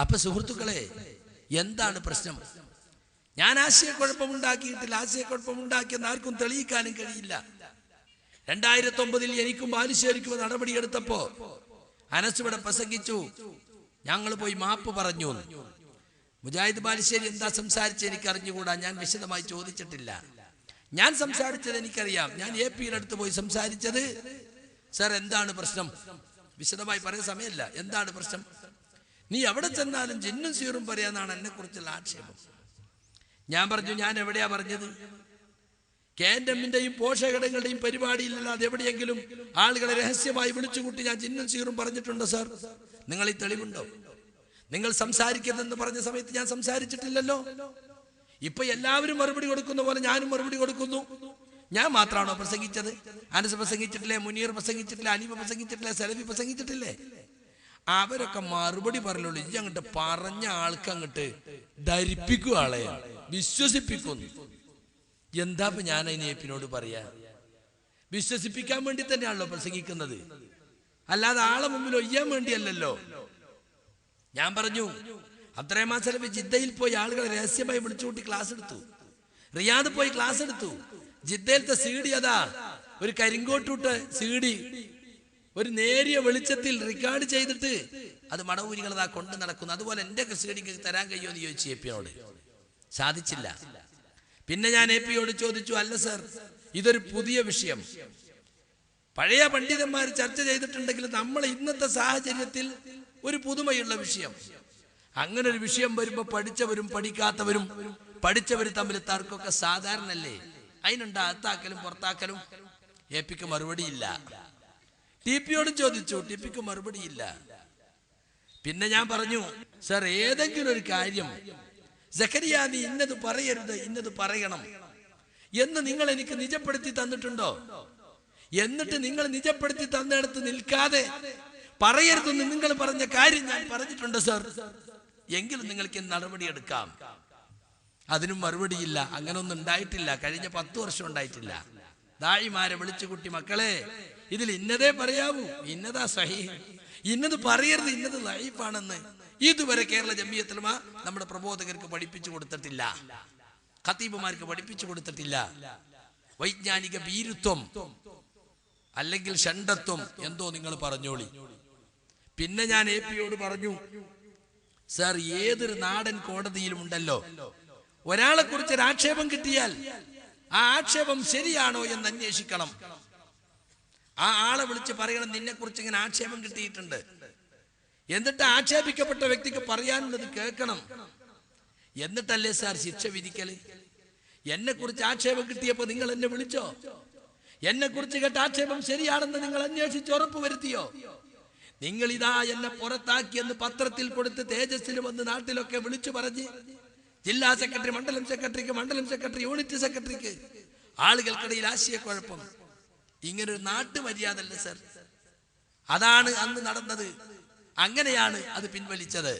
അപ്പൊ സുഹൃത്തുക്കളെ, എന്താണ് പ്രശ്നം? ഞാൻ ആശയക്കുഴപ്പമുണ്ടാക്കിയിട്ടില്ല. ആശയക്കുഴപ്പമുണ്ടാക്കിയെന്ന് ആർക്കും തെളിയിക്കാനും കഴിയില്ല. 2009 എനിക്കും ബാലുശ്ശേരിക്കും നടപടിയെടുത്തപ്പോ അനസ് ഇവിടെ പ്രസംഗിച്ചു, ഞങ്ങൾ പോയി മാപ്പ് പറഞ്ഞു. മുജാഹിദ് ബാലുശ്ശേരി എന്താ സംസാരിച്ച് എനിക്ക് അറിഞ്ഞുകൂടാ, ഞാൻ വിശദമായി ചോദിച്ചിട്ടില്ല. ഞാൻ സംസാരിച്ചത് എനിക്കറിയാം. ഞാൻ AP-യുടെ അടുത്ത് പോയി സംസാരിച്ചത്, സർ എന്താണ് പ്രശ്നം, വിശദമായി പറയാൻ സമയമല്ല, എന്താണ് പ്രശ്നം? നീ എവിടെ ചെന്നാലും ജിന്നും സീറും പറയാന്നാണ് എന്നെ കുറിച്ചുള്ള ആക്ഷേപം. ഞാൻ പറഞ്ഞു, ഞാൻ എവിടെയാ പറഞ്ഞത്? KNM-ന്റെയും പോഷകടങ്ങളുടെയും പരിപാടിയിലല്ലാതെ എവിടെയെങ്കിലും ആളുകളെ രഹസ്യമായി വിളിച്ചുകൂട്ടി ഞാൻ ജിന്നും സീറും പറഞ്ഞിട്ടുണ്ടോ സാർ? നിങ്ങൾ ഈ തെളിവുണ്ടോ? നിങ്ങൾ സംസാരിക്കരുതെന്ന് പറഞ്ഞ സമയത്ത് ഞാൻ സംസാരിച്ചിട്ടില്ലല്ലോ. ഇപ്പൊ എല്ലാവരും മറുപടി കൊടുക്കുന്ന പോലെ ഞാനും മറുപടി കൊടുക്കുന്നു. ഞാൻ മാത്രമാണോ പ്രസംഗിച്ചത്? അനസ് പ്രസംഗിച്ചിട്ടില്ലേ? മുനീർ പ്രസംഗിച്ചിട്ടില്ലേ? അനീഫ പ്രസംഗിച്ചിട്ടില്ലേ? സലഫി പ്രസംഗിച്ചിട്ടില്ലേ? അവരൊക്കെ മറുപടി പറയുള്ളൂ. ഇജ്ജ് അങ്ങോട്ട് പറഞ്ഞ ആൾക്ക് അങ്ങോട്ട് ധരിപ്പിക്കുക, ആളെ വിശ്വസിപ്പിക്കുന്നു. എന്താ ഇപ്പൊ ഞാൻ അതിന് AP-നോട് പറയാ? വിശ്വസിപ്പിക്കാൻ വേണ്ടി തന്നെയാണല്ലോ പ്രസംഗിക്കുന്നത്, അല്ലാതെ ആളെ മുമ്പിൽ ഒയ്യാൻ വേണ്ടിയല്ലല്ലോ. ഞാൻ പറഞ്ഞു, അബ്ദുറഹ്മാൻ സലഫി ജിദ്ദയിൽ പോയി ആളുകളെ രഹസ്യമായി വിളിച്ചുകൂട്ടി ക്ലാസ് എടുത്തു. റിയാദ് പോയി ക്ലാസ് എടുത്തു. ജിദ്ദയിലത്തെ CD അതാ ഒരു കരിങ്കോട്ടൂട്ട് CD ഒരു നേരിയ വെളിച്ചത്തിൽ റെക്കോർഡ് ചെയ്തിട്ട് അത് മടവൂരികൾ അതാ കൊണ്ട് നടക്കുന്നു. അതുപോലെ എൻ്റെ CD തരാൻ കഴിയുമോ എന്ന് ചോദിച്ചു AP-യോട്. സാധിച്ചില്ല. പിന്നെ ഞാൻ AP-യോട് ചോദിച്ചു, അല്ല സർ, ഇതൊരു പുതിയ വിഷയം, പഴയ പണ്ഡിതന്മാർ ചർച്ച ചെയ്തിട്ടുണ്ടെങ്കിൽ നമ്മൾ ഇന്നത്തെ സാഹചര്യത്തിൽ ഒരു പുതുമയുള്ള വിഷയം. അങ്ങനെ ഒരു വിഷയം വരുമ്പോ പഠിച്ചവരും പഠിക്കാത്തവരും പഠിച്ചവർ തമ്മിൽ തർക്കമൊക്കെ സാധാരണല്ലേ? അതിനുണ്ട് അകത്താക്കലും പുറത്താക്കലും. AP-ക്ക് മറുപടിയില്ല. TP-യോടും ചോദിച്ചു, TP-ക്ക് മറുപടിയില്ല. പിന്നെ ഞാൻ പറഞ്ഞു, സർ, ഏതെങ്കിലും ഒരു കാര്യം സക്കരിയ നീ ഇന്നത് പറയരുത്, ഇന്നത് പറയണം എന്ന് നിങ്ങൾ എനിക്ക് നിജപ്പെടുത്തി തന്നിട്ടുണ്ടോ? എന്നിട്ട് നിങ്ങൾ നിജപ്പെടുത്തി തന്നിടത്ത് നിൽക്കാതെ പറയരുതെന്ന് നിങ്ങൾ പറഞ്ഞ കാര്യം ഞാൻ പറഞ്ഞിട്ടുണ്ട് സർ, എങ്കിലും നിങ്ങൾക്ക് നടപടി എടുക്കാം. അതിനും മറുപടിയില്ല. അങ്ങനൊന്നും ഉണ്ടായിട്ടില്ല. കഴിഞ്ഞ 10 വർഷം ഉണ്ടായിട്ടില്ല. ദായിമാരെ വിളിച്ചു കൂട്ടി, മക്കളെ ഇതിൽ ഇന്നതേ പറയാവൂ, ഇന്നതാ സഹീഹ്, ഇന്നത് പറയരുത്, ഇന്നത് ലൈഫാണെന്ന് ഇതുവരെ കേരള ജമിയത്തുൽ ഉലമ നമ്മുടെ പ്രബോധകർക്ക് പഠിപ്പിച്ചു കൊടുത്തിട്ടില്ല, ഖതീബുമാർക്ക് പഠിപ്പിച്ചു കൊടുത്തിട്ടില്ല. വൈജ്ഞാനിക ഭീരുത്വം അല്ലെങ്കിൽ ഷണ്ടത്വം എന്തോ നിങ്ങൾ പറഞ്ഞോളി. പിന്നെ ഞാൻ AP-യോട് പറഞ്ഞു, സർ ഏതൊരു നാടൻ കോടതിയിലും ഉണ്ടല്ലോ, ഒരാളെ കുറിച്ച് ഒരു ആക്ഷേപം കിട്ടിയാൽ ആ ആക്ഷേപം ശരിയാണോ എന്ന് അന്വേഷിക്കണം. ആ ആളെ വിളിച്ച് പറയണം, നിന്നെ കുറിച്ച് ഇങ്ങനെ ആക്ഷേപം കിട്ടിയിട്ടുണ്ട്. എന്നിട്ട് ആക്ഷേപിക്കപ്പെട്ട വ്യക്തിക്ക് പറയാനുള്ളത് കേൾക്കണം. എന്നിട്ടല്ലേ സാർ ശിക്ഷ വിധിക്കല്. എന്നെ കുറിച്ച് ആക്ഷേപം കിട്ടിയപ്പോ നിങ്ങൾ എന്നെ വിളിച്ചോ? എന്നെ കുറിച്ച് കേട്ട ആക്ഷേപം ശരിയാണെന്ന് നിങ്ങൾ അന്വേഷിച്ച് ഉറപ്പ് വരുത്തിയോ? നിങ്ങൾ ഇതാ എന്നെ പുറത്താക്കിയെന്ന് പത്രത്തിൽ കൊടുത്ത് തേജസ്സിൽ വന്ന് നാട്ടിലൊക്കെ വിളിച്ചു പറഞ്ഞ് ജില്ലാ സെക്രട്ടറി, മണ്ഡലം സെക്രട്ടറിക്ക്, മണ്ഡലം സെക്രട്ടറി, യൂണിറ്റ് സെക്രട്ടറിക്ക് ആളുകൾക്കിടയിൽ ആശയക്കുഴപ്പം. ഇങ്ങനൊരു നാട്ടുമര്യാദ അല്ലേ സർ? അതാണ് അന്ന് നടന്നത്. അങ്ങനെയാണ് അത് പിൻവലിച്ചത്.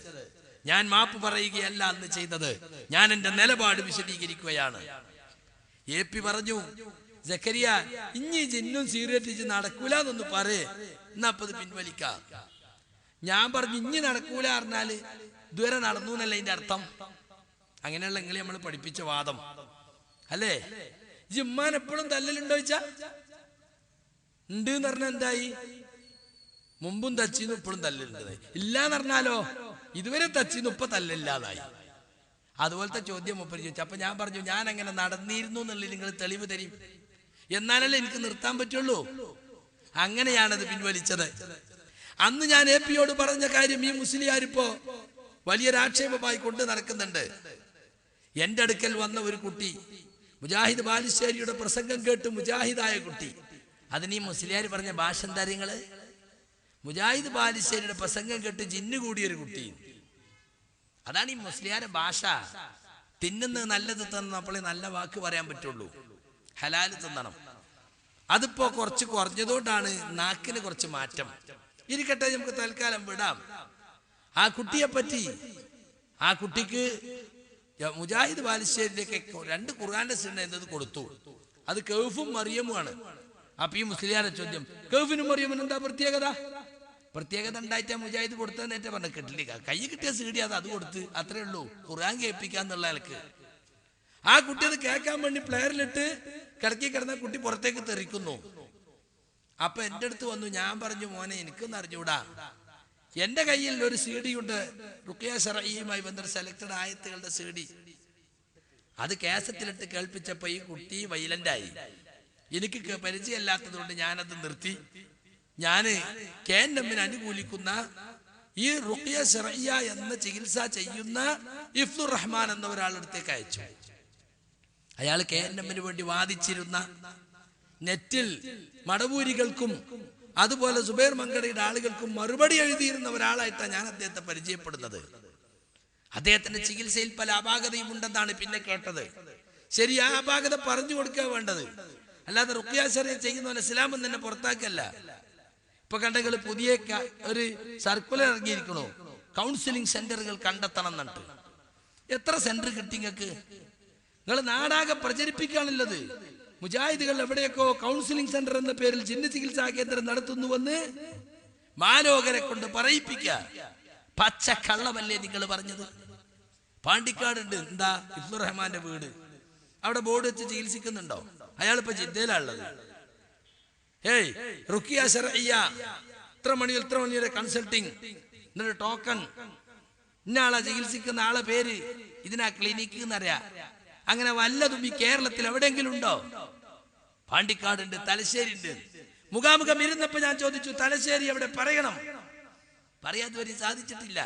ഞാൻ മാപ്പ് പറയുകയല്ല അന്ന് ചെയ്തത്, ഞാൻ എന്റെ നിലപാട് വിശദീകരിക്കുകയാണ്. AP പറഞ്ഞു, സക്കരിയ ഇഞ്ഞി ജിന്നും സീരിയറ്റ് നടക്കൂല എന്നൊന്ന് പറയേ, എന്നാ അപ്പത് പിൻവലിക്കാം. ഞാൻ പറഞ്ഞു, ഇഞ്ഞി നടക്കൂല പറഞ്ഞാല് ഇതുവരെ നടന്നു എന്നല്ല അതിന്റെ അർത്ഥം. അങ്ങനെയുള്ള നിങ്ങൾ നമ്മൾ പഠിപ്പിച്ച വാദം അല്ലേ? ജിമ്മാൻ എപ്പോഴും തല്ലലുണ്ടോ ചോദിച്ചാ ഉണ്ട് എന്ന് പറഞ്ഞാൽ എന്തായി? മുമ്പും തച്ചിന്ന് ഇപ്പോഴും തല്ലുണ്ട്. ഇല്ലാന്ന് പറഞ്ഞാലോ ഇതുവരെ തച്ചിന്ന് ഇപ്പൊ തല്ലില്ലാതായി. അതുപോലത്തെ ചോദ്യം മുപ്പര് ചോദിച്ചു. അപ്പൊ ഞാൻ പറഞ്ഞു, ഞാൻ അങ്ങനെ നടന്നിരുന്നു എന്നുള്ളത് നിങ്ങൾ തെളിവ് തരും, എന്നാലല്ലേ എനിക്ക് നിർത്താൻ പറ്റുള്ളൂ. അങ്ങനെയാണത് പിൻവലിച്ചത്. അന്ന് ഞാൻ AP-യോട് പറഞ്ഞ കാര്യം ഈ മുസ്ലിയാരിപ്പോ വലിയൊരാക്ഷേപമായി കൊണ്ട് നടക്കുന്നുണ്ട്. എന്റെ അടുക്കൽ വന്ന ഒരു കുട്ടി മുജാഹിദ് ബാലുശ്ശേരിയുടെ പ്രസംഗം കേട്ട് മുജാഹിദായ കുട്ടി. അതിന് ഈ മുസ്ലിയാർ പറഞ്ഞ ഭാഷ എന്താ നിങ്ങള്? മുജാഹിദ് ബാലുശ്ശേരിയുടെ പ്രസംഗം കേട്ട് ജിന്നു കൂടിയൊരു കുട്ടി. അതാണ് ഈ മുസ്ലിയാരെ ഭാഷ. തിന്നുന്നത് നല്ലത് തന്നപ്പോഴേ നല്ല വാക്ക് പറയാൻ പറ്റുള്ളൂ. ഹലാല് തിന്നണം. അതിപ്പോ കുറച്ച് കുറഞ്ഞതുകൊണ്ടാണ് നാക്കിന് കുറച്ച് മാറ്റം. ഇരിക്കട്ടെ, നമുക്ക് തൽക്കാലം വിടാം. ആ കുട്ടിയെ പറ്റി, ആ കുട്ടിക്ക് മുജാഹിദ് ബാലുശ്ശേരിയിലേക്ക് 2 ഖുർആന്റെ സിന്നത് കൊടുത്തു. അത് കൗഫും മറിയമുമാണ്. അപ്പൊ ഈ മുസ്ലിയാരെ ചോദ്യം, കൗഫിനും മറിയമിനും എന്താ പ്രത്യേകത? പ്രത്യേകത ഉണ്ടായിട്ടാ മുജാഹിദ് കൊടുത്തതെന്നേറ്റ പറഞ്ഞ കിട്ടില്ല. കൈ കിട്ടിയ സീഡി അത് കൊടുത്ത്, അത്രേ ഉള്ളൂ. ഖുർആൻ കേൾപ്പിക്കാന്നുള്ള ആൾക്ക് ആ കുട്ടി അത് കേൾക്കാൻ വേണ്ടി പ്ലെയറിലിട്ട് കിടക്കി കിടന്ന കുട്ടി പുറത്തേക്ക് തെറിക്കുന്നു. അപ്പൊ എന്റെ അടുത്ത് വന്നു. ഞാൻ പറഞ്ഞു, മോനെ എനിക്കൊന്നും അറിഞ്ഞൂടാ, എന്റെ കയ്യിൽ ഒരു CD ഉണ്ട്, റുഖിയ ശർഈയുമായി ബന്ധപ്പെട്ട സെലക്ടഡ് ആയത്തുകളുടെ CD. അത് കാസറ്റിലിട്ട് കേൾപ്പിച്ചപ്പോ ഈ കുട്ടി വൈലന്റായി. എനിക്ക് പരിചയമില്ലാത്തത് കൊണ്ട് ഞാനത് നിർത്തി. ഞാന് KNM-ന് അനുകൂലിക്കുന്ന ഈ റുഖിയ ശർഈയ എന്ന ചികിത്സ ചെയ്യുന്ന ഇഫ്തുർ റഹ്മാൻ എന്ന ഒരാളടുത്തേക്ക് അയച്ചു. അയാൾ KNM-ന് വേണ്ടി വാദിച്ചിരുന്ന, നെറ്റിൽ മടവൂരികൾക്കും അതുപോലെ സുബൈർ മങ്കടയുടെ ആളുകൾക്കും മറുപടി എഴുതിയിരുന്ന ഒരാളായിട്ടാണ് ഞാൻ അദ്ദേഹത്തെ പരിചയപ്പെടുന്നത്. അദ്ദേഹത്തിന്റെ ചികിത്സയിൽ പല അപാകതയും ഉണ്ടെന്നാണ് പിന്നെ കേട്ടത്. ശരി, ആ അപാകത പറഞ്ഞു കൊടുക്കുക വേണ്ടത്, അല്ലാതെ റുഖിയ ശർഈയ ചെയ്യുന്ന പോലെ ഇസ്ലാം തന്നെ പുറത്താക്കല്ല. ഇപ്പൊ കണ്ടെങ്കിൽ പുതിയ ഒരു സർക്കുലർ ഇറങ്ങിയിരിക്കണോ, കൗൺസിലിംഗ് സെന്ററുകൾ കണ്ടെത്തണം എന്നിട്ട്. എത്ര സെന്റർ കിട്ടി നിങ്ങൾക്ക്? നിങ്ങൾ നാടാകെ പ്രചരിപ്പിക്കാനുള്ളത്. മുജാഹിദുകൾ എവിടെയൊക്കെ കൗൺസിലിംഗ് സെന്റർ എന്ന പേരിൽ ജിന്ന് ചികിത്സാ കേന്ദ്രം നടത്തുന്നുവെന്ന് മാലോകരെ കൊണ്ട് പറയിപ്പിക്കുക. പച്ച കള്ളമല്ലേ നിങ്ങൾ പറഞ്ഞത്? പാണ്ടിക്കാടുണ്ട്, എന്താ ഇഫ്തുർ റഹ്മാന്റെ വീട്, അവിടെ ബോർഡ് വെച്ച് ചികിത്സിക്കുന്നുണ്ടോ? അയാളിപ്പോ ജിദ്ദയിലുള്ളത്. ഏയ് റുഖിയ ശർഈയ ഇത്ര മണി വരെ കൺസൾട്ടിങ്, എന്നിട്ട് ടോക്കൺ, ഇന്ന ആളെ ചികിത്സിക്കുന്ന ആളെ പേര്, ഇതിനാ ക്ലിനിക്ക് എന്നറിയാ. അങ്ങനെ വല്ലതും ഈ കേരളത്തിൽ എവിടെയെങ്കിലും ഉണ്ടോ? പാണ്ടിക്കാടുണ്ട്, തലശ്ശേരി ഉണ്ട്. മുഖാമുഖം ഇരുന്നപ്പോ ഞാൻ ചോദിച്ചു, തലശ്ശേരി എവിടെ? പറയണം. പറയാതെ വരെ സാധിച്ചിട്ടില്ല.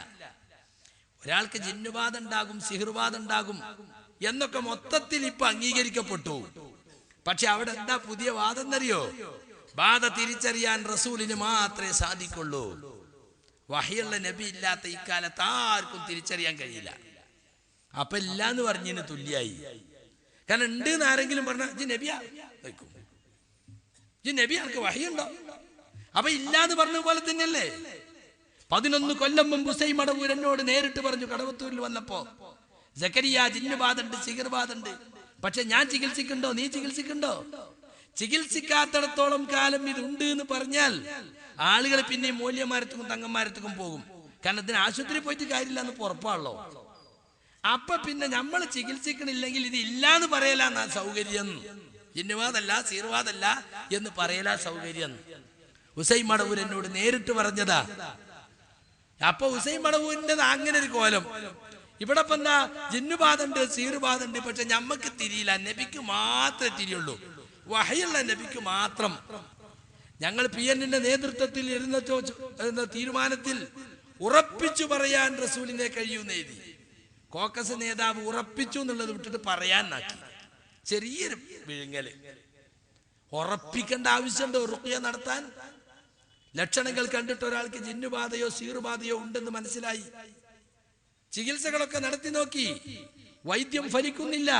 ഒരാൾക്ക് ജിന്നുബാധ ഉണ്ടാകും, സിഹിർബാധ ഉണ്ടാകും എന്നൊക്കെ മൊത്തത്തിൽ ഇപ്പൊ അംഗീകരിക്കപ്പെട്ടു. പക്ഷെ അവിടെ എന്താ പുതിയ വാദം എന്നറിയോ? ബാധ തിരിച്ചറിയാൻ റസൂലിന് മാത്രമേ സാധിക്കുള്ളൂ. വഹിയുള്ള നബി ഇല്ലാത്ത ഇക്കാലത്ത് ആർക്കും തിരിച്ചറിയാൻ കഴിയില്ല. അപ്പൊ ഇല്ലാന്ന് പറഞ്ഞതിന് തുല്യായി. കാരണം ഉണ്ട് എന്ന് ആരെങ്കിലും പറഞ്ഞാൽ നബിയാ വയ്ക്കും. ഈ നബി ആർക്ക് വഹിയുണ്ടോ? അപ്പൊ ഇല്ലാന്ന് പറഞ്ഞ പോലെ തന്നെയല്ലേ. 11 കൊല്ലം മുമ്പ് ഹുസൈൻ മടവൂർ എന്നോട് നേരിട്ട് പറഞ്ഞു കടവത്തൂരിൽ വന്നപ്പോ, സക്കരിയ ജിന്നുബാധുണ്ട്, സിഹിർബാധുണ്ട്, പക്ഷെ ഞാൻ ചികിത്സിക്കണ്ടോ, നീ ചികിത്സിക്കണ്ടോ? ചികിത്സിക്കാത്തിടത്തോളം കാലം ഇതുണ്ട് എന്ന് പറഞ്ഞാൽ ആളുകൾ പിന്നെ മൂല്യമാരത്തും തങ്ങന്മാരത്തും പോകും. കാരണം ഇതിന് ആശുപത്രി പോയിട്ട് കാര്യമില്ല എന്ന് ഉറപ്പാണല്ലോ. അപ്പൊ പിന്നെ നമ്മൾ ചികിത്സിക്കണില്ലെങ്കിൽ ഇത് ഇല്ലാന്ന് പറയലാ സൗകര്യം. ജിന്നുബാധല്ല, സീർവാദല്ല എന്ന് പറയലാ സൗകര്യം. ഹുസൈൻ മടവൂർ എന്നോട് നേരിട്ട് പറഞ്ഞതാ. അപ്പൊ ഹുസൈൻ മടവൂരിന്റെ അങ്ങനെ ഒരു കോലം. ഇവിടെ ഇപ്പൊ എന്താ, ജിന്നുബാധുണ്ട്, സീർബാധുണ്ട്, പക്ഷെ ഞമ്മക്ക് തിരിയില്ല. നബിക്ക് മാത്രമേ തിരിയുള്ളൂ, വഹയുള്ള നബിക്ക് മാത്രം. ഞങ്ങൾ PN നേതൃത്വത്തിൽ ഇരുന്ന തീരുമാനത്തിൽ ഉറപ്പിച്ചു പറയാൻ റസൂലിനെ കഴിയുന്ന എഴുതി. കോക്കസ് നേതാവ് ഉറപ്പിച്ചു എന്നുള്ളത് വിട്ടിട്ട് പറയാനാക്കി. ചെറിയൊരു വിഴുങ്ങല്. ഉറപ്പിക്കേണ്ട ആവശ്യമുണ്ടോ റുഖ്യ നടത്താൻ? ലക്ഷണങ്ങൾ കണ്ടിട്ട് ഒരാൾക്ക് ജിന്നുബാധയോ സീറുബാധയോ ഉണ്ടെന്ന് മനസ്സിലായി. ചികിത്സകളൊക്കെ നടത്തി നോക്കി, വൈദ്യം ഫലിക്കുന്നില്ല.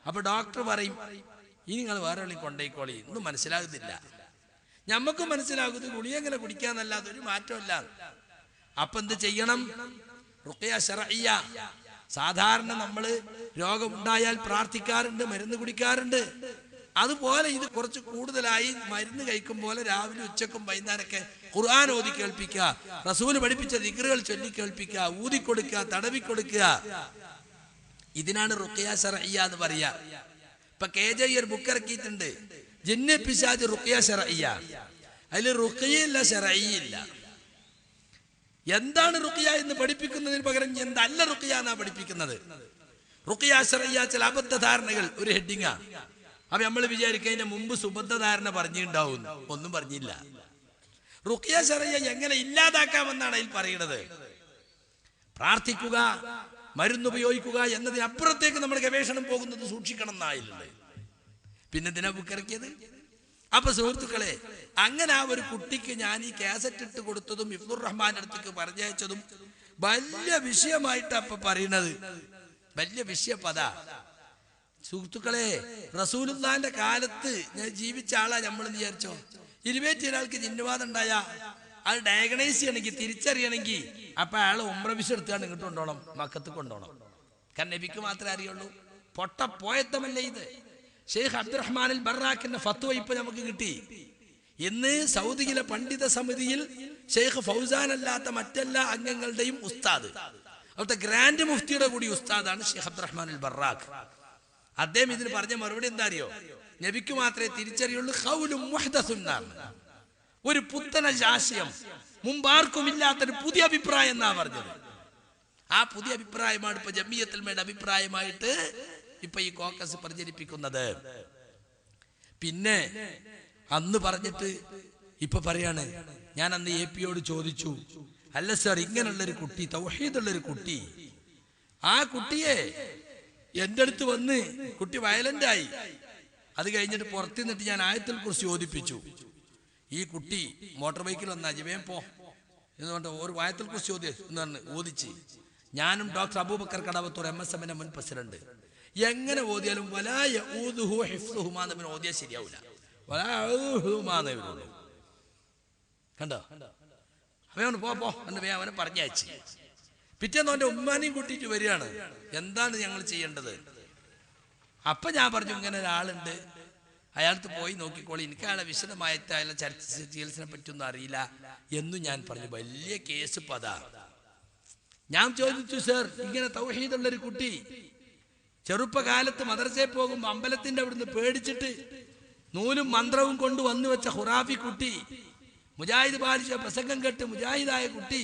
അപ്പൊ ഡോക്ടർ പറയും, ഇനി നിങ്ങൾ വേറെ എവിടെ കൊണ്ടേക്കോളി, ഒന്നും മനസ്സിലാകുന്നില്ല. ഞമ്മക്കും മനസ്സിലാകുന്നത് ഗുളിക എങ്ങനെ കുടിക്കാന്നല്ലാതെ ഒരു മാറ്റമില്ല. അപ്പൊ എന്ത് ചെയ്യണം? റുഖ്യ ശർഇയ്യ. സാധാരണ നമ്മൾ രോഗമുണ്ടായാൽ പ്രാർത്ഥിക്കാറുണ്ട്, മരുന്ന് കുടിക്കാറുണ്ട്. അതുപോലെ ഇത് കുറച്ച് കൂടുതലായി മരുന്ന് കഴിക്കും പോലെ രാവിലെ ഉച്ചക്കും വൈകുന്നേരമൊക്കെ ഖുർആൻ ഓതി കേൾപ്പിക്കുക, റസൂൽ പഠിപ്പിച്ച ദിക്റുകൾ ചൊല്ലി കേൾപ്പിക്കുക, ഊതിക്കൊടുക്കുക, തടവിക്കൊടുക്കുക. ഇതിനാണ് റുഖ്യ ശർഇയ്യ എന്ന് പറയാ. ഇപ്പൊ KJ ഒരു ബുക്ക് ഇറക്കിയിട്ടുണ്ട്, ജിന്ന് പിശാച് റുഖ്യ ശർഇയ്യ. അതിൽ റുഖ്യയില്ല, ശർഇയ്യില്ല. എന്താണ് റുഖ്യ എന്ന് പഠിപ്പിക്കുന്നതിന് പകരം എന്തല്ല റുഖ്യ എന്നാ പഠിപ്പിക്കുന്നത്. റുഖ്യ ശർഇയ്യ ചില അബദ്ധധാരണകൾ ഒരു ഹെഡിങ്ങാ. അപ്പൊ നമ്മൾ വിചാരിക്കുന്നതിന് മുമ്പ് സുബദ്ധധാരണ പറഞ്ഞിട്ടുണ്ടാവും, ഒന്നും പറഞ്ഞില്ല. റുഖ്യ ശർഇയ്യ എങ്ങനെ ഇല്ലാതാക്കാമെന്നാണ് അതിൽ പറയുന്നത്. പ്രാർത്ഥിക്കുക, മരുന്നുപയോഗിക്കുക എന്നതിനപ്പുറത്തേക്ക് നമ്മുടെ ഗവേഷണം പോകുന്നത് സൂക്ഷിക്കണം എന്നായില്ലേ. പിന്നെ ഇതിനാ ബുക്കിറക്കിയത്. അപ്പൊ സുഹൃത്തുക്കളെ, അങ്ങനെ ആ ഒരു കുട്ടിക്ക് ഞാൻ ഈ കാസറ്റ് ഇട്ട് കൊടുത്തതും ഇഫ്തുർ റഹ്മാന്റെ അടുത്തേക്ക് പറഞ്ഞയച്ചതും വലിയ വിഷയമായിട്ട് അപ്പൊ പറയുന്നത്. വലിയ വിഷയപദ. സുഹൃത്തുക്കളെ, റസൂലുള്ളാഹിന്റെ കാലത്ത് ഞാൻ ജീവിച്ച ആളാ നമ്മൾ വിചാരിച്ചോ. 21 ഒരാൾക്ക് ജിന്നുബാധ ഉണ്ടായ അത് ഡയഗ്നൈസ് ചെയ്യണമെങ്കിൽ, തിരിച്ചറിയണമെങ്കിൽ അപ്പൊ അയാൾ ഉംറ വിസ എടുത്താണ് ഇങ്ങോട്ട് കൊണ്ടോണം, മക്കത്ത് കൊണ്ടോണം. കാരണം നബിക്ക് മാത്രമേ അറിയുള്ളൂ. പൊട്ട പോയത്തമല്ലേ ഇത്. ഷെയ്ഖ് അബ്ദുറഹ്മാൻ അൽ ബറാഖിന്റെ ഫത്വ ഇപ്പൊ നമുക്ക് കിട്ടി. ഇന്ന് സൗദിയിലെ പണ്ഡിത സമിതിയിൽ ഷെയ്ഖ് ഫൗസാൻ അല്ലാത്ത മറ്റെല്ലാ അംഗങ്ങളുടെയും ഉസ്താദ്, അവിടുത്തെ ഗ്രാൻഡ് മുഫ്തിയുടെ കൂടി ഉസ്താദാണ് ഷെയ്ഖ് അബ്ദുറഹ്മാൻ അൽ ബറാഖ്. അദ്ദേഹം ഇതിന് പറഞ്ഞ മറുപടി എന്താ അറിയോ? നബിക്ക് മാത്രമേ തിരിച്ചറിയുള്ളൂ, ഖൗലുൻ മുഹ്ദസുൻ, ഒരു പുത്തന ആശയം, മുമ്പാർക്കും ഇല്ലാത്തൊരു പുതിയ അഭിപ്രായം എന്നാ പറഞ്ഞത്. ആ പുതിയ അഭിപ്രായമാണ് ഇപ്പൊ ജമിയത്തുൽ ഉലമയുടെ അഭിപ്രായമായിട്ട് ഇപ്പൊ ഈ കോക്കസ് പ്രചരിപ്പിക്കുന്നത്. പിന്നെ അന്ന് പറഞ്ഞിട്ട് ഇപ്പൊ പറയാണ്, ഞാൻ അന്ന് AP ചോദിച്ചു, അല്ല സാർ, ഇങ്ങനെയുള്ളൊരു കുട്ടി, തൗഹീദുള്ളൊരു കുട്ടി, ആ കുട്ടിയെ എൻ്റെ അടുത്ത് വന്ന് കുട്ടി വയലന്റ് ആയി. അത് കഴിഞ്ഞിട്ട് പുറത്തു നിന്നിട്ട് ഞാൻ ആയത്തുൽ കുർസി ഓതിപ്പിച്ചു. ഈ കുട്ടി മോട്ടോർ ബൈക്കിൽ വന്നാ ജിവേം പോ എന്നുകൊണ്ട് ഒരു ആയത്തുൽ കുർസി ഓദിച്ച് ഞാനും ഡോക്ടർ അബൂബക്കർ കടവത്തൂർ MSMന്റെ മുൻ പ്രസിഡന്റ് എങ്ങനെ ഓതിയാലും വലാ യഊദുഹു ഹിഫ്സുഹുമാ എന്ന് ഓതിയാൽ ശരിയാവില്ല. വലാ യഊദുഹുമാ എന്നേ വരുള്ളൂ. കണ്ടോ? അവൻ പോ എന്ന് അവനെ പറഞ്ഞയച്ചു. പിറ്റേന്ന് അവന്റെ ഉമ്മാനെയും കൂട്ടിയിട്ട് വരികയാണ്, എന്താണ് ഞങ്ങൾ ചെയ്യേണ്ടത്? അപ്പൊ ഞാൻ പറഞ്ഞു, ഇങ്ങനെ ഒരാളുണ്ട്, അയാൾക്ക് പോയി നോക്കിക്കോളി, എനിക്ക് അയാളെ വിശദമായിട്ട് അയാളെ ചികിത്സനെ പറ്റിയൊന്നും അറിയില്ല എന്നും ഞാൻ പറഞ്ഞു. വലിയ കേസ് പതാ. ഞാൻ ചോദിച്ചു, സർ, ഇങ്ങനെ തൗഹീദുള്ളൊരു കുട്ടി ചെറുപ്പകാലത്ത് മദ്രസയിൽ പോകുമ്പോൾ അമ്പലത്തിന്റെ അവിടുന്ന് പേടിച്ചിട്ട് നൂലും മന്ത്രവും കൊണ്ട് വന്നു വെച്ച ഖുറാഫി കുട്ടി, മുജാഹിദ് പാലിച്ച പ്രസംഗം കേട്ട് മുജാഹിദായ കുട്ടി,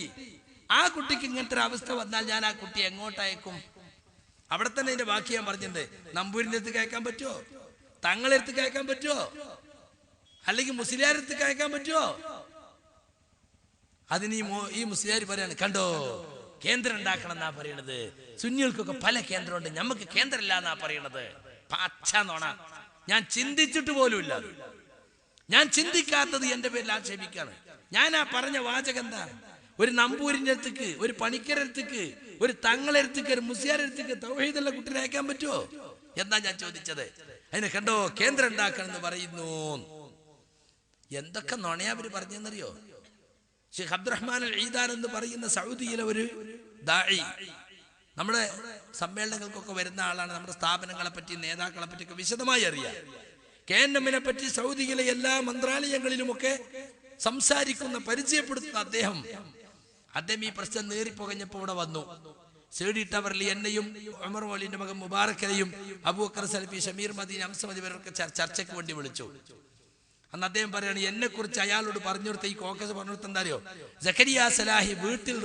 ആ കുട്ടിക്ക് ഇങ്ങനത്തെ ഒരു അവസ്ഥ വന്നാൽ ഞാൻ ആ കുട്ടി എങ്ങോട്ടയക്കും? അവിടെ തന്നെ അതിന്റെ ബാക്കി ഞാൻ പറഞ്ഞിട്ടുണ്ട്. നമ്പൂരിന്റെ അടുത്ത് കേൾക്കാൻ പറ്റുമോ? തങ്ങളെടുത്ത് കേൾക്കാൻ പറ്റുമോ? അല്ലെങ്കിൽ മുസ്ലിയാരെടുത്ത് കേൾക്കാൻ പറ്റുമോ? അതിന് ഈ മുസ്ലിയാർ പറയാണ്, കണ്ടോ, കേന്ദ്രം ഉണ്ടാക്കണം എന്നാ പറയണത്. സുന്നികൾക്കൊക്കെ പല കേന്ദ്രമുണ്ട്, നമുക്ക് കേന്ദ്രമില്ല എന്നാ പറയണത്. പച്ചനോണ. ഞാൻ ചിന്തിച്ചിട്ട് പോലുമില്ല. ഞാൻ ചിന്തിക്കാത്തത് എന്റെ പേരിൽ ആക്ഷേപിക്കാണ്. ഞാൻ ആ പറഞ്ഞ വാചകം എന്താ? ഒരു നമ്പൂരിന്റെ അടുത്തേക്ക്, ഒരു പണിക്കരടുത്തേക്ക്, ഒരു തങ്ങളെടുത്തേക്ക്, ഒരു മുസ്ലിയാരെടുത്തേക്ക് തൗഹീദുള്ള കുട്ടിനെ അയക്കാൻ പറ്റുമോ എന്നാ ഞാൻ ചോദിച്ചത്. അതിനെ കണ്ടോ, കേന്ദ്രം ഉണ്ടാക്കണം എന്ന് പറയുന്നു. എന്തൊക്കെ നുണയാ അവര് പറഞ്ഞെന്നറിയോ? ഷെയ്ഖ് അബ്ദുറഹ്മാൻ അൽ ഈദാൻ എന്ന് പറയുന്ന സൗദിയിലെ ഒരു ദാഇ, നമ്മുടെ സമ്മേളനങ്ങൾക്കൊക്കെ വരുന്ന ആളാണ്. നമ്മുടെ സ്ഥാപനങ്ങളെ പറ്റി, നേതാക്കളെ പറ്റിയൊക്കെ വിശദമായി അറിയാം. KNM പറ്റി സൗദിയിലെ എല്ലാ മന്ത്രാലയങ്ങളിലുമൊക്കെ സംസാരിക്കുന്ന, പരിചയപ്പെടുത്തുന്ന അദ്ദേഹം ഈ പ്രശ്നം നേറിപ്പോകഞ്ഞപ്പോൾ ഇവിടെ വന്നു. CD ടവറിൽ എന്നെയും ഉമർ മൗലിന്റെ മകൻ മുബാറക്കനെയും അബൂബക്കർ സലഫി, ഷമീർ മദീൻ, അംസമദി ഇവരൊക്കെ ചർച്ചയ്ക്ക് വേണ്ടി വിളിച്ചു. അന്ന് അദ്ദേഹം പറയാണ്, എന്നെ കുറിച്ച് അയാളോട് പറഞ്ഞു കൊടുത്ത ഈ കോക്കസ് പറഞ്ഞു കൊടുത്ത എന്താ അറിയോ? സക്കരിയ സലാഹി വീട്ടിൽ